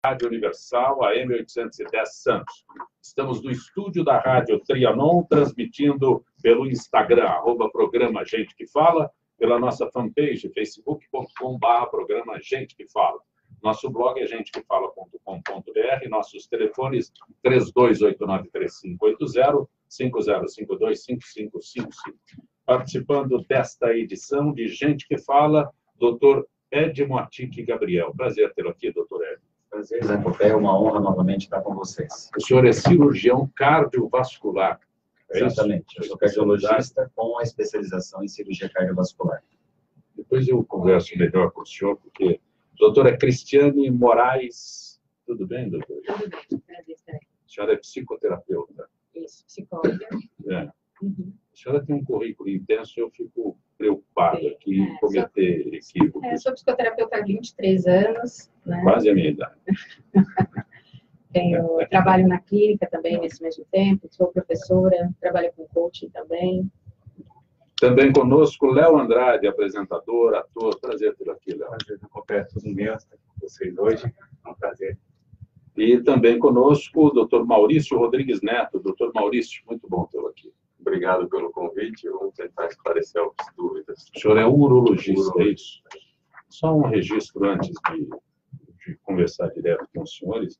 Rádio Universal, AM 810 Santos. Estamos no estúdio da Rádio Trianon, transmitindo pelo Instagram, @programa Gente que Fala, pela nossa fanpage, facebook.com/programa Gente que Fala. Nosso blog é gentequefala.com.br, nossos telefones 3289-3580, 5052-5555. Participando desta edição de Gente que Fala, Dr. Edmo Atique Gabriel. Prazer tê-lo aqui, doutor Edmo. Prazer, Zé Copé, é uma honra novamente estar com vocês. O senhor é cirurgião cardiovascular. Exatamente, eu sou cardiologista com a especialização em cirurgia cardiovascular. Depois eu converso melhor com o senhor, porque a doutora Cristiane Moraes. Tudo bem, doutor? Tudo bem, prazer estar aqui. A senhora é psicoterapeuta. Isso, psicóloga. É. Uhum. A senhora tem um currículo intenso, eu fico preocupado aqui em cometer equívocos. Sou psicoterapeuta há 23 anos. Né? Quase a minha idade. Trabalho na clínica também nesse mesmo tempo, sou professora, trabalho com coaching também. Também conosco, Léo Andrade, apresentador, ator. Prazer tê-lo aqui, Léo. Prazer, tudo meu, estar com vocês hoje. É um prazer. E também conosco o Dr. Maurício Rodrigues Neto. Dr. Maurício, muito bom tê-lo aqui. Obrigado pelo convite. Vamos tentar esclarecer algumas dúvidas. O senhor é urologista, é isso? Só um registro antes de conversar direto com os senhores.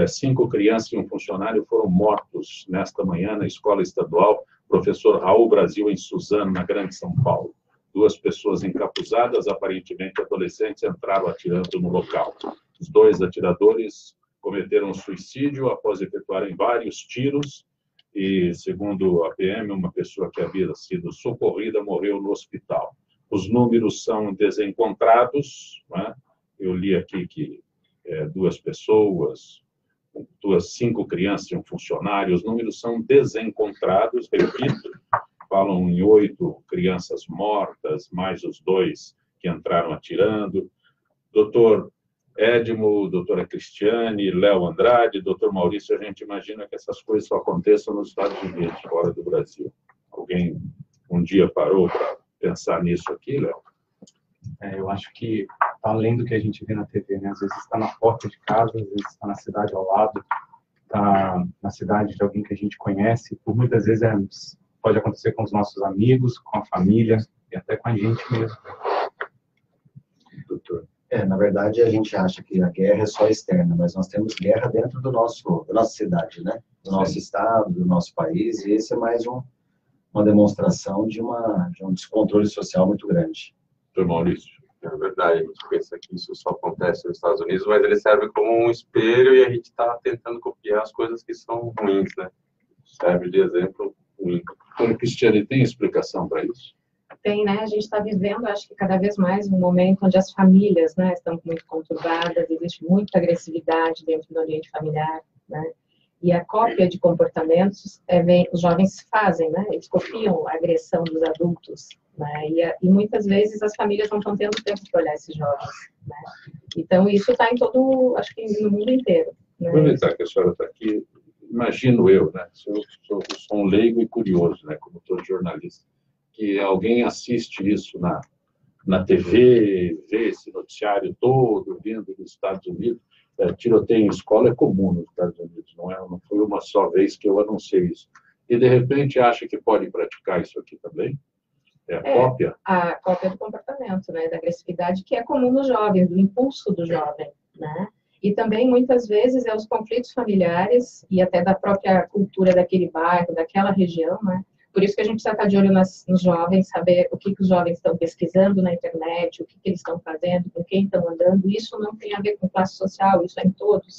5 crianças e um funcionário foram mortos nesta manhã na escola estadual Professor Raul Brasil, em Suzano, na Grande São Paulo. 2 pessoas encapuzadas, aparentemente adolescentes, entraram atirando no local. Os 2 atiradores cometeram suicídio após efetuarem vários tiros e, segundo a PM, uma pessoa que havia sido socorrida morreu no hospital. Os números são desencontrados, né? Eu li aqui que 2 pessoas, 5 crianças e um funcionário, os números são desencontrados, repito, falam em 8 crianças mortas, mais os 2 que entraram atirando. Doutor Edmo, doutora Cristiane, Léo Andrade, doutor Maurício, a gente imagina que essas coisas só aconteçam nos Estados Unidos, fora do Brasil. Alguém um dia parou para pensar nisso aqui, Léo? Eu acho que, além do que a gente vê na TV, né? Às vezes está na porta de casa, às vezes está na cidade ao lado, está na cidade de alguém que a gente conhece. Por muitas vezes pode acontecer com os nossos amigos, com a família e até com a gente mesmo. Doutor. Na verdade, a gente acha que a guerra é só externa, mas nós temos guerra dentro da nossa cidade, né? Do nosso estado, do nosso país, e esse é mais uma demonstração de um descontrole social muito grande. Doutor Maurício. É verdade, a gente pensa que isso só acontece nos Estados Unidos, mas ele serve como um espelho e a gente está tentando copiar as coisas que são ruins, né? Serve de exemplo ruim. Doutora Cristiane, tem explicação para isso? Tem, né? A gente está vivendo, acho que cada vez mais, um momento onde as famílias, né, estão muito conturbadas, existe muita agressividade dentro do ambiente familiar, né? E a cópia de comportamentos, os jovens fazem, né? Eles copiam a agressão dos adultos, né? E muitas vezes as famílias não estão tendo tempo para olhar esses jovens, né? Então, isso está em todo, acho que no mundo inteiro. Né? Aproveitar que a senhora está aqui, imagino eu, né? Eu sou um leigo e curioso, né? Como todo jornalista, que alguém assiste isso na TV, vê esse noticiário todo vindo dos Estados Unidos. Tiroteio em escola é comum nos Estados Unidos, não foi uma só vez que eu anunciei isso. E, de repente, acha que pode praticar isso aqui também? Cópia? A cópia do comportamento, né? Da agressividade, que é comum nos jovens, do impulso do jovem, né? E também, muitas vezes, os conflitos familiares e até da própria cultura daquele bairro, daquela região, né? Por isso que a gente precisa estar de olho nos jovens, saber o que os jovens estão pesquisando na internet, o que eles estão fazendo, com quem estão andando. Isso não tem a ver com classe social, isso é em todos.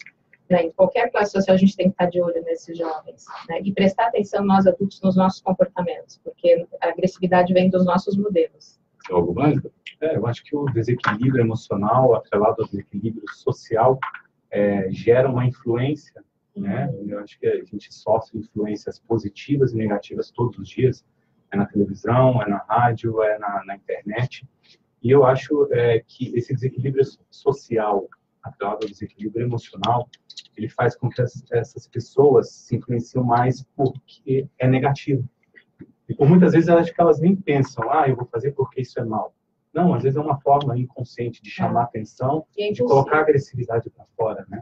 Né? Em qualquer classe social a gente tem que estar de olho nesses jovens. Né? E prestar atenção nós adultos nos nossos comportamentos, porque a agressividade vem dos nossos modelos. Algo mais? Eu acho que o desequilíbrio emocional, atrelado ao desequilíbrio social, gera uma influência, né? Eu acho que a gente sofre influências positivas e negativas todos os dias, na televisão, na rádio, na internet, e eu acho que esse desequilíbrio social, atrelado ao desequilíbrio emocional, ele faz com que essas pessoas se influenciem mais porque é negativo. E por muitas vezes eu acho que elas nem pensam, eu vou fazer porque isso é mal. Não, às vezes é uma forma inconsciente de chamar atenção, de colocar a agressividade para fora, né?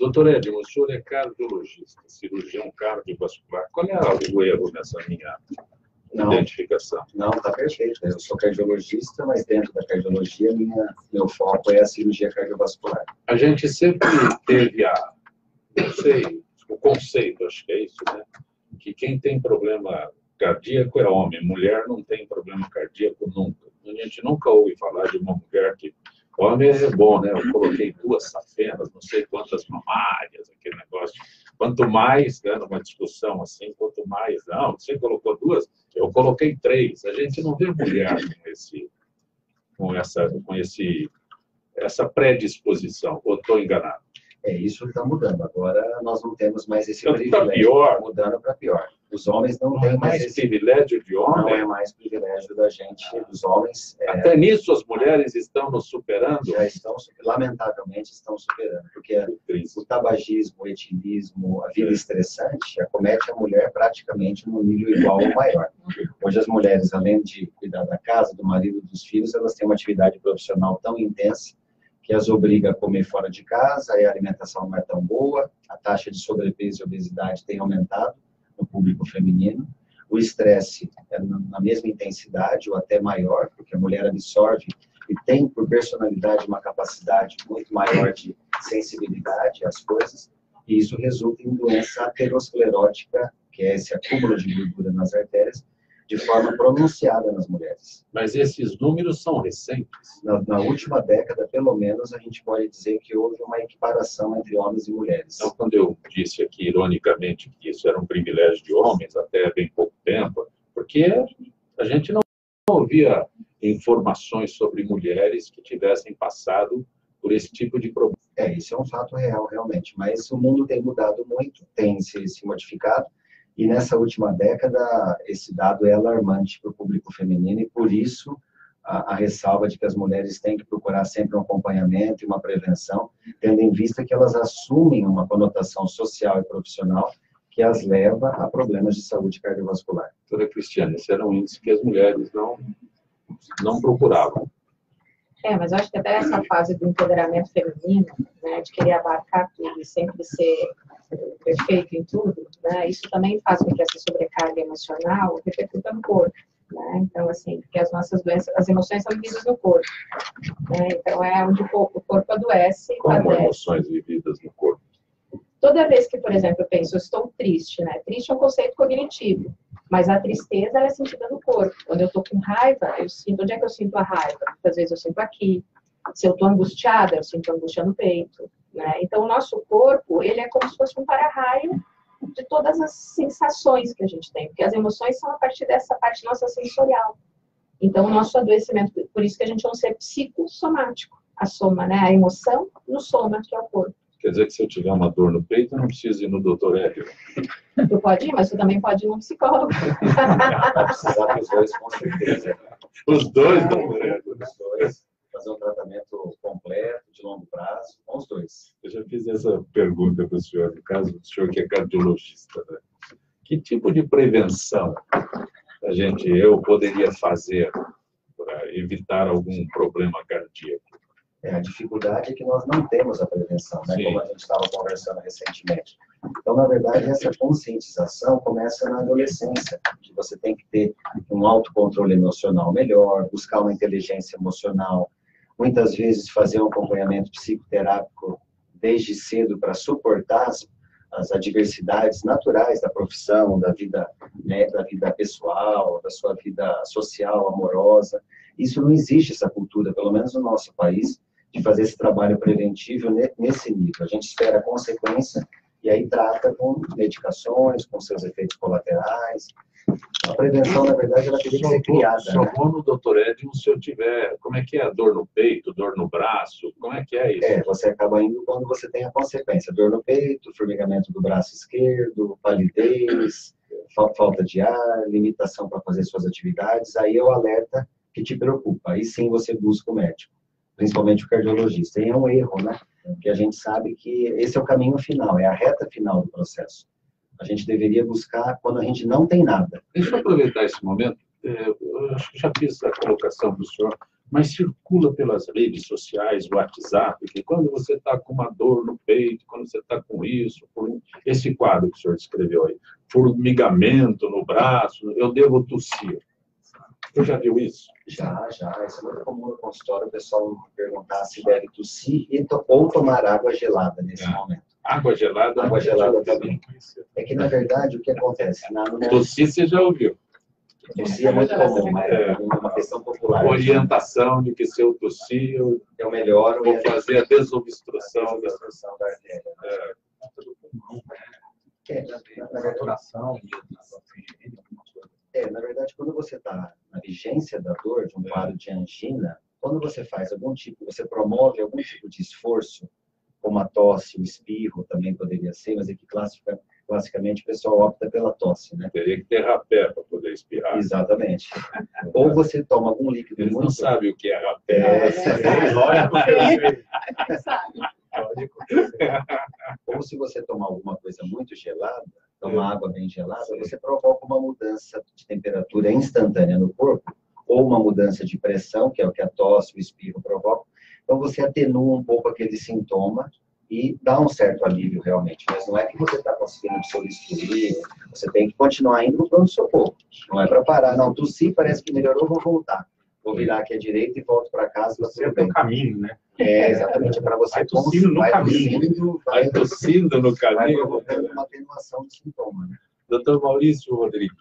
Doutor Edmo, o senhor é cardiologista, cirurgião cardiovascular. Qual é o erro nessa minha identificação? Não, está perfeito. Eu sou cardiologista, mas dentro da cardiologia, meu foco é a cirurgia cardiovascular. A gente sempre teve não sei, o conceito, acho que é isso, né? Que quem tem problema cardíaco é homem, mulher não tem problema cardíaco nunca. A gente nunca ouve falar de uma mulher que... Homem é bom, né? Eu coloquei 2 safenas, não sei quantas mamárias, aquele negócio. Quanto mais, né, numa discussão assim, quanto mais... Não, você colocou 2, eu coloquei 3. A gente não vê mulher com essa predisposição. Ou estou enganado? Isso está mudando. Agora nós não temos mais esse Então, privilégio. Pior. Mudando para pior. Os homens não têm mais esse privilégio de homem. Não é mais privilégio da gente, dos homens. Até nisso as mulheres estão nos superando? Já estão, lamentavelmente, estão superando. Porque o tabagismo, o etilismo, a vida estressante, acomete a mulher praticamente num nível igual ou maior. Hoje as mulheres, além de cuidar da casa, do marido, dos filhos, elas têm uma atividade profissional tão intensa que as obriga a comer fora de casa, a alimentação não é tão boa, a taxa de sobrepeso e obesidade tem aumentado no público feminino, o estresse é na mesma intensidade ou até maior, porque a mulher absorve e tem, por personalidade, uma capacidade muito maior de sensibilidade às coisas, e isso resulta em doença aterosclerótica, que é esse acúmulo de gordura nas artérias, de forma pronunciada nas mulheres. Mas esses números são recentes? Na última década, pelo menos, a gente pode dizer que houve uma equiparação entre homens e mulheres. Então, quando eu disse aqui, ironicamente, que isso era um privilégio de homens até bem pouco tempo, porque a gente não ouvia informações sobre mulheres que tivessem passado por esse tipo de problema. Isso é um fato real, realmente. Mas o mundo tem mudado muito, tem se modificado. E nessa última década, esse dado é alarmante para o público feminino e, por isso, a ressalva de que as mulheres têm que procurar sempre um acompanhamento e uma prevenção, tendo em vista que elas assumem uma conotação social e profissional que as leva a problemas de saúde cardiovascular. Doutora Cristiane, esse era um índice que as mulheres não procuravam. Mas eu acho que até essa fase do empoderamento feminino, né, de querer abarcar tudo e sempre ser perfeito em tudo, né, isso também faz com que essa sobrecarga emocional repercuta no corpo. Né? Então, assim, porque as nossas doenças, as emoções são vividas no corpo. Né? Então, é onde o corpo adoece. Como emoções vividas no corpo? Toda vez que, por exemplo, eu penso, eu estou triste, né? Triste é um conceito cognitivo, mas a tristeza ela é sentida no corpo. Quando eu estou com raiva, eu sinto, onde é que eu sinto a raiva? Muitas vezes eu sinto aqui. Se eu estou angustiada, eu sinto angústia no peito. Né? Então, o nosso corpo, ele é como se fosse um para-raio de todas as sensações que a gente tem, porque as emoções são a partir dessa parte nossa sensorial. Então, o nosso adoecimento, por isso que a gente é um ser psicossomático. A soma, né? A emoção no soma, que é o corpo. Quer dizer que se eu tiver uma dor no peito, eu não preciso ir no doutor Hélio. Tu pode ir, mas tu também pode ir num psicólogo. Vai precisar dos dois, com certeza. Os dois, doutor Hélio. Os dois. Fazer um tratamento completo, de longo prazo, com os dois. Eu já fiz essa pergunta para o senhor, no caso do senhor que é cardiologista. Né? Que tipo de prevenção eu poderia fazer para evitar algum problema cardíaco? A dificuldade é que nós não temos a prevenção, né? Como a gente estava conversando recentemente. Então, na verdade, essa conscientização começa na adolescência, que você tem que ter um autocontrole emocional melhor, buscar uma inteligência emocional, muitas vezes fazer um acompanhamento psicoterápico desde cedo para suportar as adversidades naturais da profissão, da vida, né, da vida pessoal, da sua vida social, amorosa. Isso não existe, essa cultura, pelo menos no nosso país, de fazer esse trabalho preventivo nesse nível. A gente espera a consequência e aí trata com medicações, com seus efeitos colaterais. A prevenção, na verdade, ela teria que ser criada. Só vou no doutor Edmo se eu tiver, como é que é? Dor no peito, dor no braço, como é que é isso? Você acaba indo quando você tem a consequência. Dor no peito, formigamento do braço esquerdo, palidez, falta de ar, limitação para fazer suas atividades. Aí é o alerta que te preocupa. Aí sim você busca o médico, principalmente o cardiologista. E é um erro, né? Porque a gente sabe que esse é o caminho final, é a reta final do processo. A gente deveria buscar quando a gente não tem nada. Deixa eu aproveitar esse momento. Eu acho que já fiz a colocação para o senhor mas circula pelas redes sociais, WhatsApp, que quando você está com uma dor no peito, quando você está com isso, esse quadro que o senhor descreveu aí, formigamento no braço, eu devo tossir. Você já viu isso? Já. Isso é muito comum no consultório, o pessoal perguntar se deve tossir ou tomar água gelada nesse momento. Água gelada? Água gelada também. É que, na verdade, o que acontece? Tossir você já ouviu. Tossir é muito comum, mas é uma questão popular. Orientação de que se eu tossir, eu melhoro, vou fazer a desobstrução da artéria. Na verdade, quando você está na vigência da dor, de um quadro de angina, quando você faz você promove algum tipo de esforço, como a tosse, o espirro também poderia ser, mas aqui classicamente o pessoal opta pela tosse, né? Teria que ter rapé para poder espirrar. Exatamente. Ou você toma algum líquido Eles muito... não sabem o que é rapé. Ou se você tomar alguma coisa muito gelada, tomar água bem gelada, você provoca uma mudança de temperatura instantânea no corpo, ou uma mudança de pressão, que é o que a tosse, o espirro provocam. Então, você atenua um pouco aquele sintoma e dá um certo alívio, realmente. Mas não é que você está conseguindo substituir, você tem que continuar indo no pronto-socorro. Não é para parar. Não, tossi, parece que melhorou, vou voltar. Vou virar aqui à direita e volto para casa. Você tem o caminho, né? Exatamente. É para você vai tossindo no caminho. Vai tossindo no caminho. Vai provocando uma atenuação do sintoma, né? Doutor Maurício Rodrigues,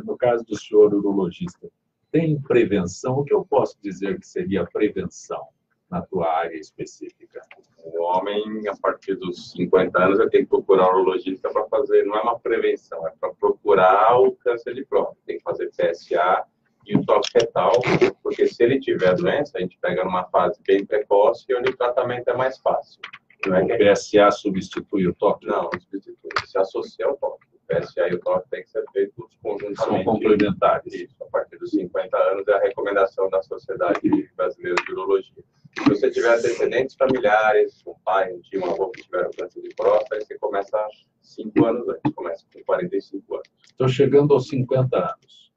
no caso do senhor urologista, tem prevenção? O que eu posso dizer que seria prevenção na tua área específica? O homem, a partir dos 50 anos, vai ter que procurar um urologista para fazer, não é uma prevenção, é para procurar o câncer de próstata. Tem que fazer PSA e o toque fetal, porque se ele tiver a doença, a gente pega numa fase bem precoce, onde o tratamento é mais fácil. Não é que o PSA substitui o toque? Não, substitui. Se associa ao toque. O PSA e o toque tem que ser feitos conjuntamente. São complementares. Isso, a partir dos 50 anos é a recomendação da Sociedade Brasileira de Urologia. Se você tiver antecedentes familiares, um pai, um tio, um avô que tiveram câncer de próstata, aí você começa 5 anos antes, começa com 45 anos. Estou chegando aos 50 anos.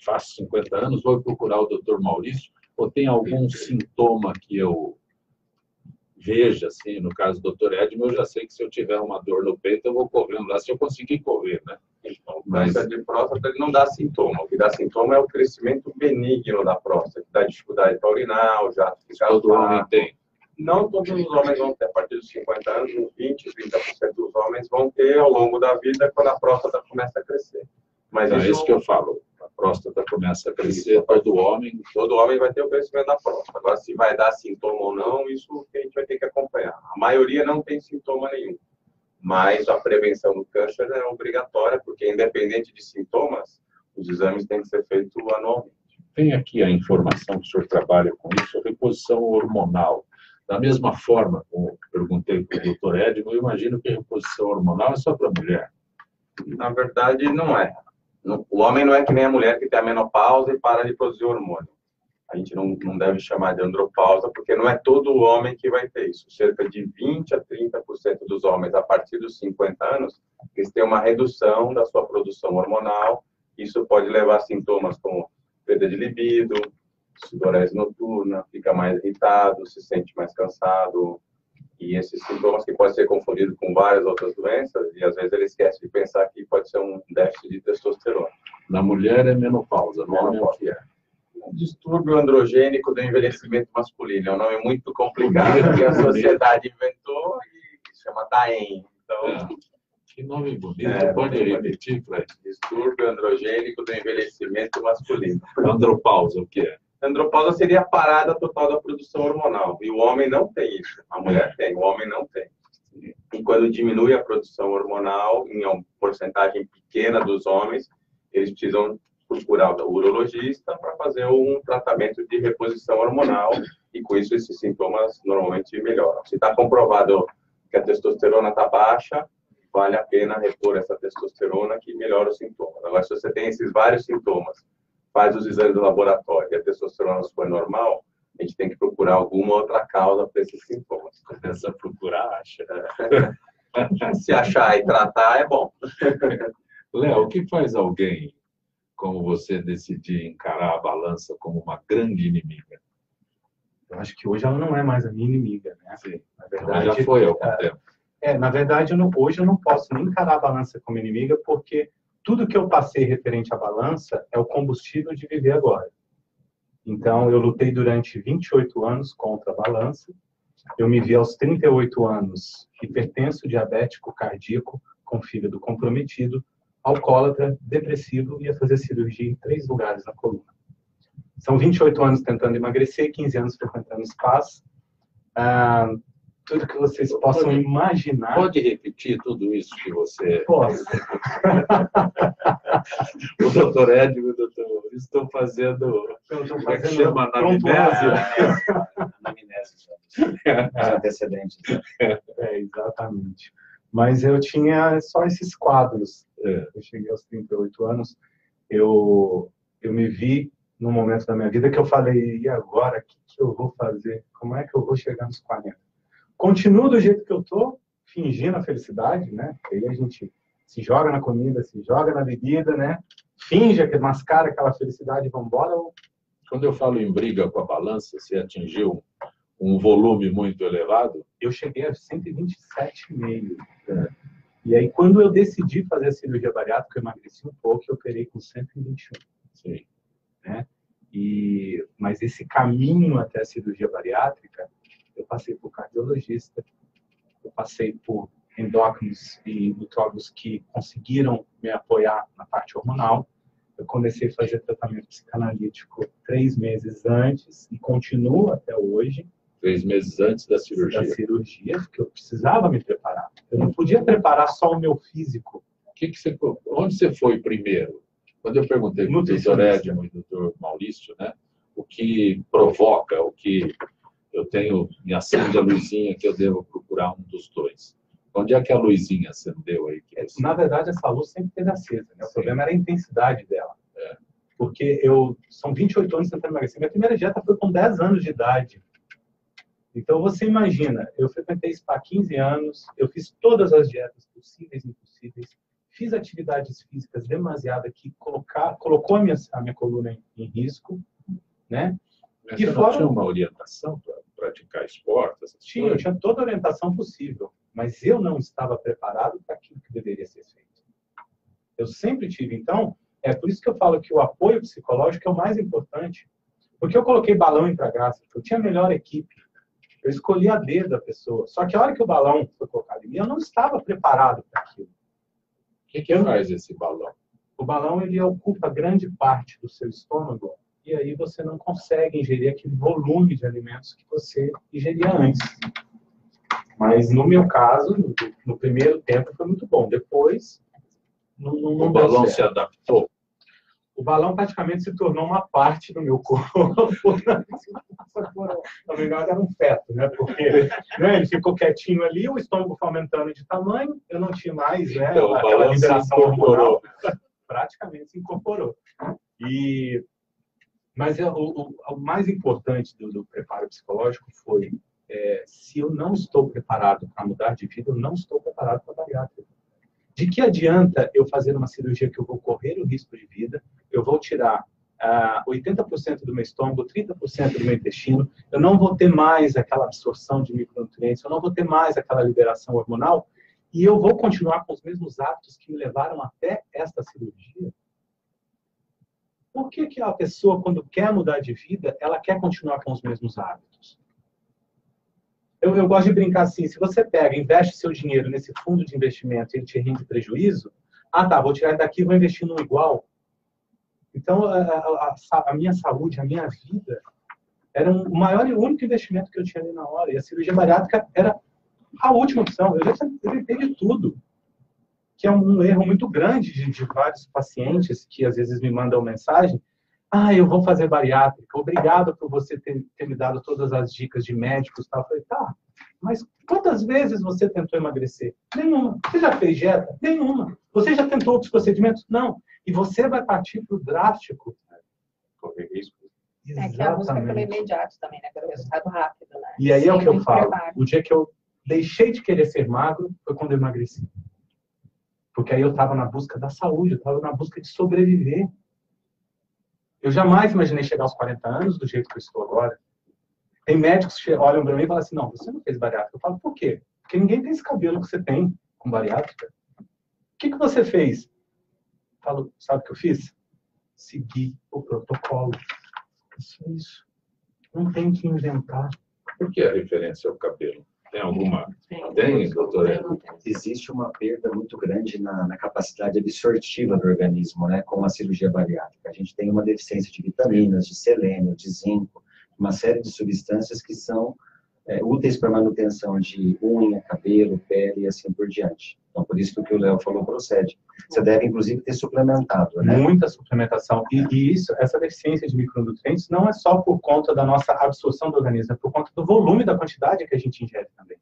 Faço 50 anos, vou procurar o Dr. Maurício, ou tem algum sintoma que eu veja, assim, no caso do Dr. Edmo, eu já sei que se eu tiver uma dor no peito, eu vou correndo lá, se eu conseguir correr, né? Então, o câncer de próstata ele não dá sintoma. O que dá sintoma é o crescimento benigno da próstata, que dá dificuldade para urinar, o jato fica todo homem tem. Não todos os homens vão ter, a partir dos 50 anos, uns 20, 30% dos homens vão ter ao longo da vida, quando a próstata começa a crescer. Mas é isso que eu falo. A próstata começa a crescer, todo homem vai ter o crescimento da próstata. Agora, se vai dar sintoma ou não, isso que a gente vai ter que acompanhar. A maioria não tem sintoma nenhum. Mas a prevenção do câncer é obrigatória, porque independente de sintomas, os exames têm que ser feitos anualmente. Tem aqui a informação que o senhor trabalha com isso, a reposição hormonal. Da mesma forma, como perguntei para o doutor Edmo, eu imagino que a reposição hormonal é só para a mulher. Na verdade, não é. O homem não é que nem a mulher que tem a menopausa e para de produzir hormônio. A gente não deve chamar de andropausa, porque não é todo homem que vai ter isso. Cerca de 20% a 30% dos homens, a partir dos 50 anos, eles têm uma redução da sua produção hormonal. Isso pode levar a sintomas como perda de libido, sudorese noturna, fica mais irritado, se sente mais cansado. E esses sintomas que podem ser confundidos com várias outras doenças, e às vezes ele esquece de pensar que pode ser um déficit de testosterona. Na mulher é menopausa, no homem é o que é? Distúrbio androgênico do envelhecimento masculino. É um nome muito complicado que a sociedade inventou e chama DAEM. Então, que nome bonito. Pode repetir, Fred? Distúrbio androgênico do envelhecimento masculino. Andropausa, o que é? Andropausa seria a parada total da produção hormonal. E o homem não tem isso. A mulher tem, o homem não tem. E quando diminui a produção hormonal, em uma porcentagem pequena dos homens, eles precisam procurar o urologista para fazer um tratamento de reposição hormonal. E com isso, esses sintomas normalmente melhoram. Se está comprovado que a testosterona está baixa, vale a pena repor essa testosterona que melhora os sintomas. Agora, se você tem esses vários sintomas, faz os exames do laboratório e a testosterona for normal, a gente tem que procurar alguma outra causa para esses sintomas. Começa a procurar, acha. Se achar e tratar, é bom. Léo, o que faz alguém como você decidir encarar a balança como uma grande inimiga? Eu acho que hoje ela não é mais a minha inimiga, né? Sim. Na verdade, Já foi há algum tempo. Na verdade, hoje eu não posso nem encarar a balança como inimiga, porque tudo que eu passei referente à balança é o combustível de viver agora. Então, eu lutei durante 28 anos contra a balança. Eu me vi aos 38 anos hipertenso, diabético, cardíaco, com fígado comprometido, alcoólatra, depressivo e ia fazer cirurgia em 3 lugares na coluna. São 28 anos tentando emagrecer, 15 anos frequentando spas. Tudo que vocês possam imaginar. Pode repetir tudo isso que você... Posso. O doutor Ed e o doutor Maurício estão fazendo... Como é que chama? Anamnese? Anamnese. Os antecedentes. Exatamente. Mas eu tinha só esses quadros. Eu cheguei aos 38 anos, eu me vi num momento da minha vida que eu falei, e agora, o que eu vou fazer? Como é que eu vou chegar nos 40? Continuo do jeito que eu tô, fingindo a felicidade, né? Aí a gente se joga na comida, se joga na bebida, né? Finge que mascara aquela felicidade e vamos embora. Quando eu falo em briga com a balança, você atingiu um volume muito elevado? Eu cheguei a 127,5. E aí, quando eu decidi fazer a cirurgia bariátrica, eu emagreci um pouco e operei com 121. Sim. Né? Mas esse caminho até a cirurgia bariátrica, eu passei por cardiologista, eu passei por endócrinos e nutrólogos que conseguiram me apoiar na parte hormonal. Eu comecei a fazer tratamento psicanalítico 3 meses antes e continuo até hoje. 3 meses antes da cirurgia. Da cirurgia, porque eu precisava me preparar. Eu não podia preparar só o meu físico. Onde você foi primeiro? Quando eu perguntei para o doutor Edmo e do doutor Maurício, né, o que provoca, o que eu tenho, me acende a luzinha que eu devo procurar um dos dois. Onde é que a luzinha acendeu aí? Na verdade, essa luz sempre esteve acesa, né? O problema era a intensidade dela. Porque são 28 anos tentando emagrecer. Minha primeira dieta foi com 10 anos de idade. Então, você imagina, eu frequentei spa há 15 anos, eu fiz todas as dietas possíveis e impossíveis, fiz atividades físicas demasiadas que colocou a minha coluna em risco, né? Mas você não tinha uma orientação para praticar esporte? Eu tinha toda a orientação possível, mas eu não estava preparado para aquilo que deveria ser feito. Eu sempre tive. Então, é por isso que eu falo que o apoio psicológico é o mais importante. Porque eu coloquei balão em Pragácia, eu tinha a melhor equipe. Eu escolhi a dedo a pessoa. Só que a hora que o balão foi colocado em mim, eu não estava preparado para aquilo. O que faz esse balão? O balão, ele ocupa grande parte do seu estômago e aí você não consegue ingerir aquele volume de alimentos que você ingeria antes. Mas no meu caso, no primeiro tempo foi muito bom. Depois, não o balão se adaptou? O balão praticamente se tornou uma parte do meu corpo. Na verdade, era um feto, né? Porque ele ficou quietinho ali, o estômago foi aumentando de tamanho, eu não tinha mais, né? Então, aquela liberação hormonal. Praticamente se incorporou. Mas o mais importante do preparo psicológico foi se eu não estou preparado para mudar de vida, eu não estou preparado para bariátrica. De que adianta eu fazer uma cirurgia que eu vou correr o risco de vida, eu vou tirar 80% do meu estômago, 30% do meu intestino, eu não vou ter mais aquela absorção de micronutrientes, eu não vou ter mais aquela liberação hormonal, e eu vou continuar com os mesmos hábitos que me levaram até esta cirurgia? Por que a pessoa, quando quer mudar de vida, ela quer continuar com os mesmos hábitos? Eu gosto de brincar assim, se você pega, investe seu dinheiro nesse fundo de investimento e ele te rende prejuízo, vou tirar daqui e vou investir num igual. Então, a minha saúde, a minha vida, era o maior e único investimento que eu tinha ali na hora. E a cirurgia bariátrica era a última opção. Eu já tentei de tudo. Que é um erro muito grande de vários pacientes que às vezes me mandam mensagem. Eu vou fazer bariátrica. Obrigado por você ter me dado todas as dicas de médicos. Tal. Eu falei, mas quantas vezes você tentou emagrecer? Nenhuma. Você já fez dieta? Nenhuma. Você já tentou outros procedimentos? Não. E você vai partir para o drástico. Correr risco. Que a busca pelo imediato também, né? Pelo resultado rápido, né? E aí é o que eu falo. O dia que eu deixei de querer ser magro foi quando eu emagreci. Porque aí eu estava na busca da saúde, eu estava na busca de sobreviver. Eu jamais imaginei chegar aos 40 anos do jeito que eu estou agora. Tem médicos que olham para mim e falam assim, não, você não fez bariátrica. Eu falo, por quê? Porque ninguém tem esse cabelo que você tem com bariátrica. O que você fez? Eu falo, sabe o que eu fiz? Segui o protocolo. Só isso. Não tem que inventar. Por que a referência ao cabelo? Tem alguma? Tem, doutora? Existe uma perda muito grande na capacidade absortiva do organismo, né, com a cirurgia bariátrica. A gente tem uma deficiência de vitaminas, de selênio, de zinco, uma série de substâncias que são úteis para manutenção de unha, cabelo, pele e assim por diante. Então, por isso que o que o Léo falou procede. Você deve, inclusive, ter suplementado, né? Muita suplementação. E isso, essa deficiência de micronutrientes não é só por conta da nossa absorção do organismo, é por conta do volume da quantidade que a gente ingere também.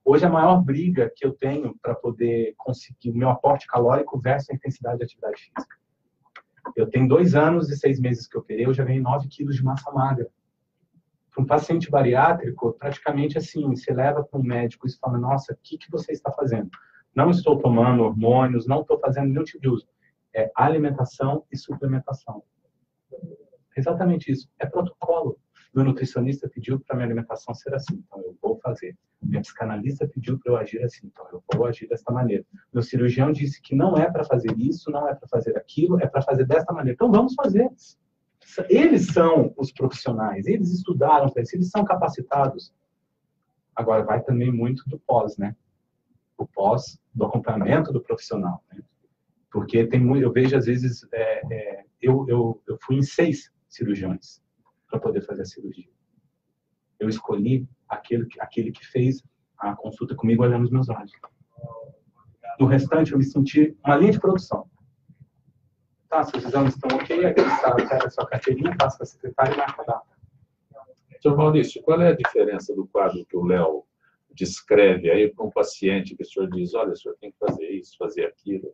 Hoje, a maior briga que eu tenho para poder conseguir o meu aporte calórico versus a intensidade de atividade física. Eu tenho 2 anos e 6 meses que eu operei, eu já ganhei 9 quilos de massa magra. Para um paciente bariátrico, praticamente assim, você leva para um médico e fala, nossa, o que você está fazendo? Não estou tomando hormônios, não estou fazendo nenhum tipo de uso. É alimentação e suplementação. Exatamente isso. É protocolo. Meu nutricionista pediu para minha alimentação ser assim, então eu vou fazer. Minha psicanalista pediu para eu agir assim, então eu vou agir desta maneira. Meu cirurgião disse que não é para fazer isso, não é para fazer aquilo, é para fazer desta maneira. Então vamos fazer. Eles são os profissionais, eles estudaram para isso, eles são capacitados. Agora, vai também muito do pós, né? O pós, do acompanhamento do profissional, né? Porque tem muito, eu vejo, às vezes, eu fui em 6 cirurgiões para poder fazer a cirurgia. Eu escolhi aquele que fez a consulta comigo olhando os meus olhos. No restante, eu me senti uma linha de produção. Tá, seus exames estão ok, aqui está, pega a sua carteirinha, passa para a secretária e marca a data. Senhor Maurício, qual é a diferença do quadro que o Léo descreve aí para um paciente que o senhor diz, olha, o senhor tem que fazer isso, fazer aquilo.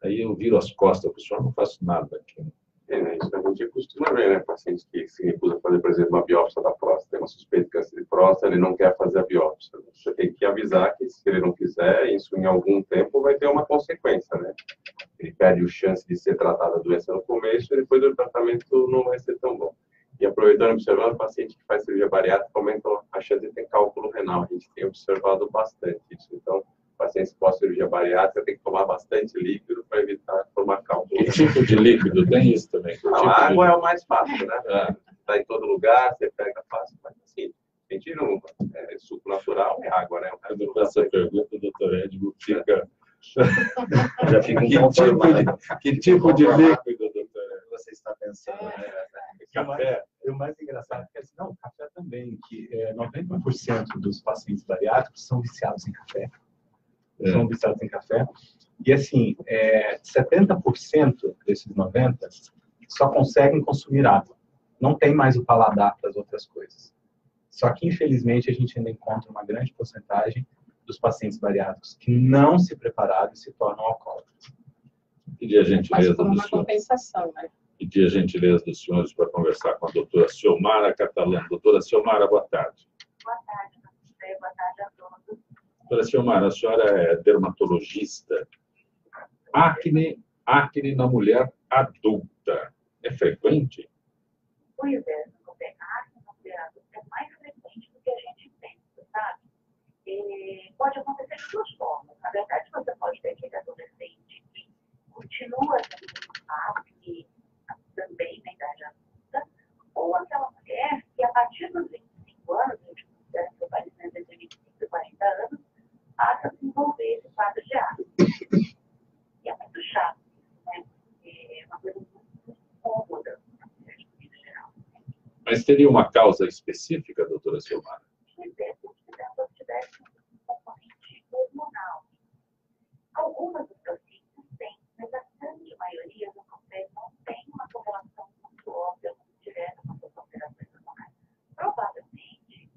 Aí eu viro as costas para o senhor, não faço nada aqui. Isso a gente costuma ver, né? Pacientes que se recusam a fazer, por exemplo, uma biópsia da próstata, tem uma suspeita de câncer de próstata, ele não quer fazer a biópsia. Você tem que avisar que, se ele não quiser, isso em algum tempo vai ter uma consequência, né? Ele perde a chance de ser tratado a doença no começo e depois do tratamento não vai ser tão bom. E aproveitando, observando, o paciente que faz cirurgia bariátrica aumenta a chance de ter cálculo renal. A gente tem observado bastante isso. Então, pacientes pós-cirurgia bariátrica tem que tomar bastante líquido para evitar formar cálculo. Que tipo de líquido? Tem isso também. A água é o mais fácil, né? Está em todo lugar, você pega fácil, mas assim, a gente não... suco natural é água, né? Quando eu faço a pergunta, o doutor Edmo fica... Já fica inconformado. Que tipo de líquido, doutor? Você está pensando, né? Café. O mais engraçado é que, assim, não, café também, que 90% dos pacientes bariátricos são viciados em café. São viciados em café. E, assim, 70% desses 90% só conseguem consumir água. Não tem mais o paladar para as outras coisas. Só que, infelizmente, a gente ainda encontra uma grande porcentagem dos pacientes bariátricos que não se prepararam e se tornam alcoólatras. Pedir a gentileza como do uma senhor. compensação, né? Pedir a gentileza dos senhores para conversar com a doutora Ciomara Catalã. Doutora Ciomara, boa tarde. Boa tarde, boa tarde a todos. Doutora Ciomara, a senhora é dermatologista. Acne na mulher adulta é frequente? Pois é, acne na mulher adulta é mais frequente do que a gente pensa, sabe? Pode acontecer de 2 formas. Na verdade, você pode ter aquele adolescente que continua tendo acne também na idade adulta, ou aquela mulher que, a partir dos 25 anos, a gente considera que o paciente entre 25 e 40 anos, passa a desenvolver esse quadro de acne. E é muito chato, né? É uma coisa muito incômoda na mulher de vida geral. Mas teria uma causa específica, doutora Ciomara? Pois é, se a pessoa tivesse um componente hormonal. Algumas dos pacientes têm, mas a grande maioria não tem uma correlação muito óbvia, muito direta com as alterações hormonais. Provavelmente,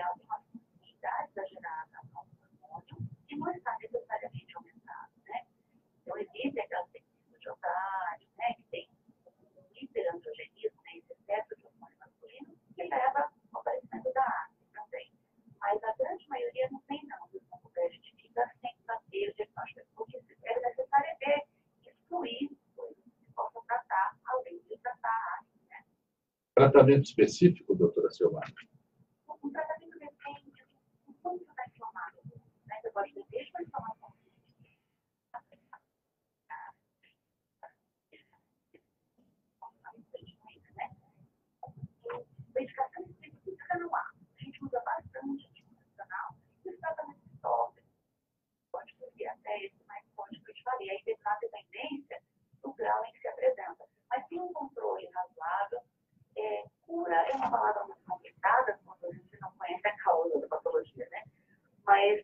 alguma sensibilidade exagerada ao hormônio e não está necessariamente aumentada, né? Então, existe aquela sensibilidade de otário, né, que tem um hiperandrogenismo, né, esse excesso de hormônio masculino, que leva ao aparecimento da acne. Tratamento específico, doutora Silmara? Um tratamento depende do como você está inflamado. Né? Você pode ter desde uma inflamação medicação específica no ar. A gente usa bastante anticoncepcional e os tratamentos sofrem. Pode subir até esse mais forte que eu te falei. Aí na dependência do grau em que se apresenta. Mas tem um controle razoável. Cura é uma palavra muito complicada, quando a gente não conhece a causa da patologia, né? Mas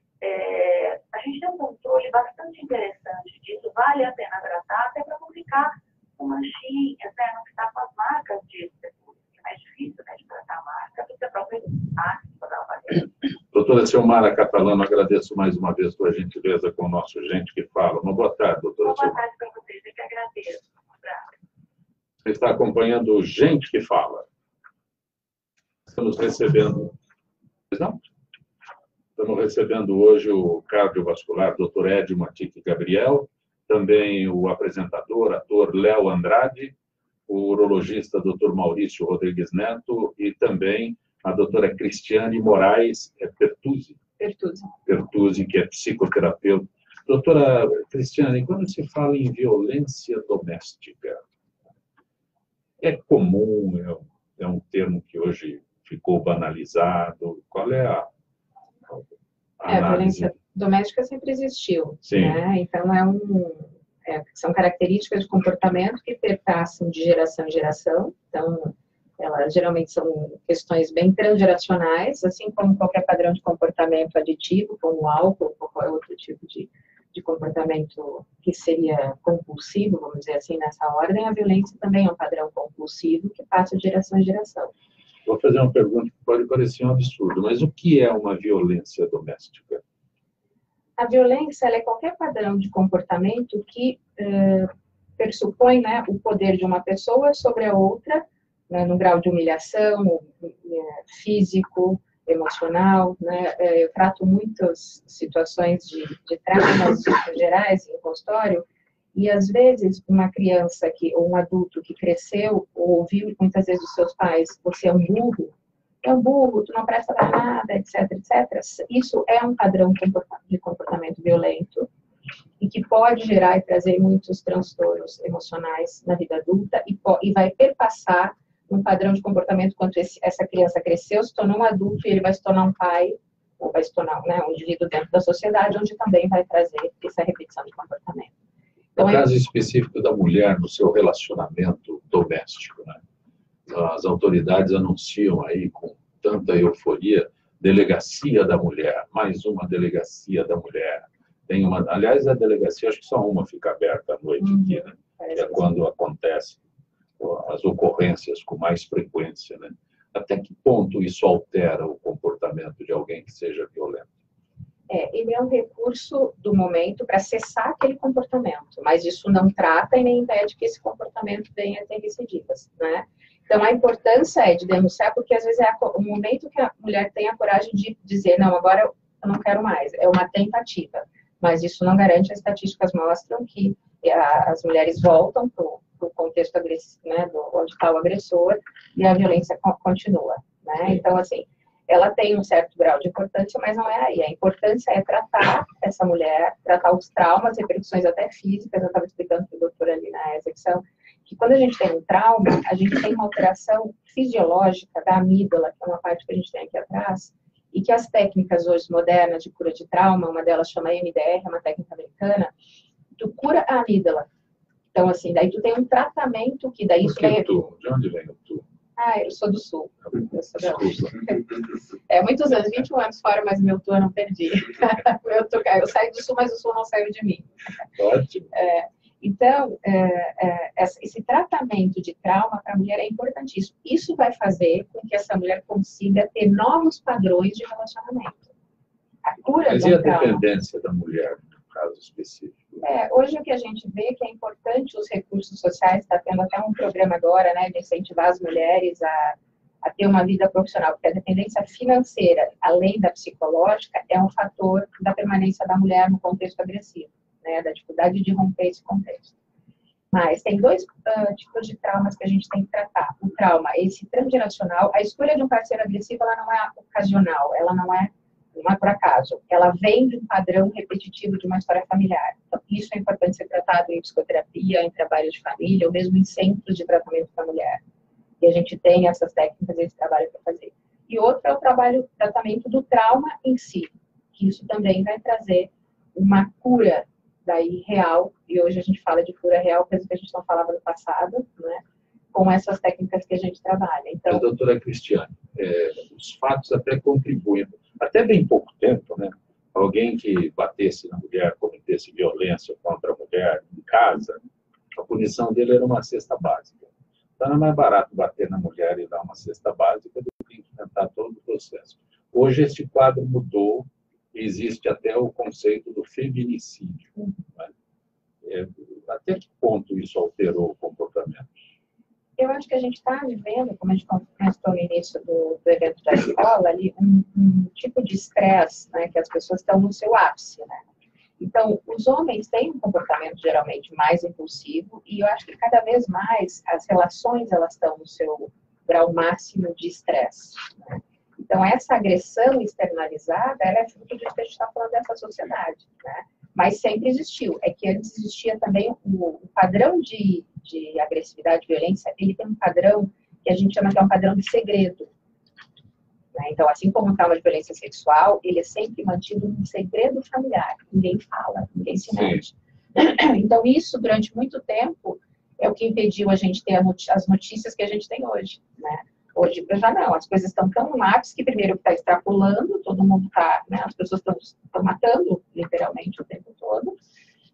a gente tem um controle bastante interessante disso. Vale a pena tratar até para não ficar com manchinhas, né? Não ficar com as marcas disso depois. É mais difícil, né, de tratar a marca do que a própria marca. Doutora Silmara Catalano, agradeço mais uma vez sua gentileza com o nosso Gente que Fala. Uma boa tarde, doutora Boa Silmara. tarde para vocês, eu que agradeço. Um abraço. Você está acompanhando o Gente que Fala. Estamos recebendo... Não? Estamos recebendo hoje o cardiovascular Dr. Edmo Atique Gabriel, também o apresentador, ator Léo Andrade, o urologista Dr. Maurício Rodrigues Neto e também a doutora Cristiane Moraes Pertuzzi, que é psicoterapeuta. Doutora Cristiane, quando se fala em violência doméstica, é comum, é um termo que hoje ficou banalizado, qual é a a violência doméstica sempre existiu, né? Então, são características de comportamento que perpassam de geração em geração. Então, elas geralmente são questões bem transgeracionais, assim como qualquer padrão de comportamento aditivo, como o álcool ou qualquer outro tipo de comportamento que seria compulsivo, vamos dizer assim, nessa ordem. A violência também é um padrão compulsivo que passa de geração em geração. Vou fazer uma pergunta que pode parecer um absurdo, mas o que é uma violência doméstica? A violência ela é qualquer padrão de comportamento que pressupõe, né, o poder de uma pessoa sobre a outra, né, no grau de humilhação, físico, emocional. Né? Eu trato muitas situações de traumas gerais em consultório, e às vezes uma criança ou um adulto que cresceu ou ouviu muitas vezes dos seus pais: você é um burro, tu não presta para nada, etc, etc. Isso é um padrão de comportamento violento e que pode gerar e trazer muitos transtornos emocionais na vida adulta e vai perpassar um padrão de comportamento quando essa criança cresceu, se tornou um adulto e ele vai se tornar um pai, ou vai se tornar, né, um indivíduo dentro da sociedade, onde também vai trazer essa repetição de comportamento. Então, no caso específico da mulher no seu relacionamento doméstico, né? As autoridades anunciam aí com tanta euforia, delegacia da mulher, mais uma delegacia da mulher. Tem uma, aliás, a delegacia, acho que só uma fica aberta à noite aqui, né? Que é quando acontecem as ocorrências com mais frequência, né? Até que ponto isso altera o comportamento de alguém que seja violento? Ele é um recurso do momento para cessar aquele comportamento, mas isso não trata e nem impede que esse comportamento venha a ter recidivas, né? Então, a importância é de denunciar, porque às vezes é o momento que a mulher tem a coragem de dizer: não, agora eu não quero mais. É uma tentativa, mas isso não garante. As estatísticas mostram que as mulheres voltam para o contexto agressivo, né, onde está o agressor, e a violência continua, né? Então, assim, ela tem um certo grau de importância, mas não é aí. A importância é tratar essa mulher, tratar os traumas, repercussões até físicas. Eu estava explicando para o doutor ali na execução, que quando a gente tem um trauma, a gente tem uma alteração fisiológica da amígdala, que é uma parte que a gente tem aqui atrás, e que as técnicas hoje modernas de cura de trauma, uma delas chama MDR, é uma técnica americana, tu cura a amígdala. Então, assim, daí tu tem um tratamento que daí... Por que tu? De onde vem o tu? Eu sou do Sul. Eu sou muitos anos, 21 anos fora, mas meu tu eu não perdi. Eu saí do Sul, mas o Sul não saiu de mim. Ótimo. Então, esse tratamento de trauma para a mulher é importantíssimo. Isso vai fazer com que essa mulher consiga ter novos padrões de relacionamento. A cura Mas do e a trauma, dependência da mulher, no caso específico? Hoje o que a gente vê que é importante os recursos sociais, está tendo até um programa agora, né, de incentivar as mulheres a ter uma vida profissional, porque a dependência financeira, além da psicológica, é um fator da permanência da mulher no contexto agressivo, né, da dificuldade de romper esse contexto. Mas tem dois tipos de traumas que a gente tem que tratar. O trauma, esse transgeracional, a escolha de um parceiro agressivo, ela não é ocasional, ela não é por acaso. Ela vem de um padrão repetitivo de uma história familiar. Então, isso é importante ser tratado em psicoterapia, em trabalho de família, ou mesmo em centros de tratamento familiar. E a gente tem essas técnicas, esse trabalho para fazer. E outro é o tratamento do trauma em si, que isso também vai trazer uma cura daí real, e hoje a gente fala de cura real, coisa que a gente não falava no passado, né? Com essas técnicas que a gente trabalha. Então, mas, doutora Cristiane, os fatos até contribuem. Até bem pouco tempo, né? Alguém que batesse na mulher, cometesse violência contra a mulher em casa, a punição dele era uma cesta básica. Então, era mais barato bater na mulher e dar uma cesta básica do que enfrentar todo o processo. Hoje, esse quadro mudou. Existe até o conceito do feminicídio. Né? Até que ponto isso alterou o comportamento? Eu acho que a gente está vivendo, como a gente comentou no início do evento da escola, ali, um tipo de estresse, né, que as pessoas estão no seu ápice. Né? Então, os homens têm um comportamento geralmente mais impulsivo e eu acho que cada vez mais as relações elas estão no seu grau máximo de estresse. Né? Então, essa agressão externalizada, ela é fruto disso que a gente está falando dessa sociedade, né? Mas sempre existiu. É que antes existia também o padrão de agressividade e violência, ele tem um padrão que a gente chama que é um padrão de segredo. Né? Então, assim como o trauma de violência sexual, ele é sempre mantido um segredo familiar. Ninguém fala, ninguém se mete. Então, isso, durante muito tempo, é o que impediu a gente ter as notícias que a gente tem hoje, né? Hoje já não, as coisas estão tão no ápice que primeiro está extrapolando, todo mundo está, né, as pessoas estão matando, literalmente, o tempo todo,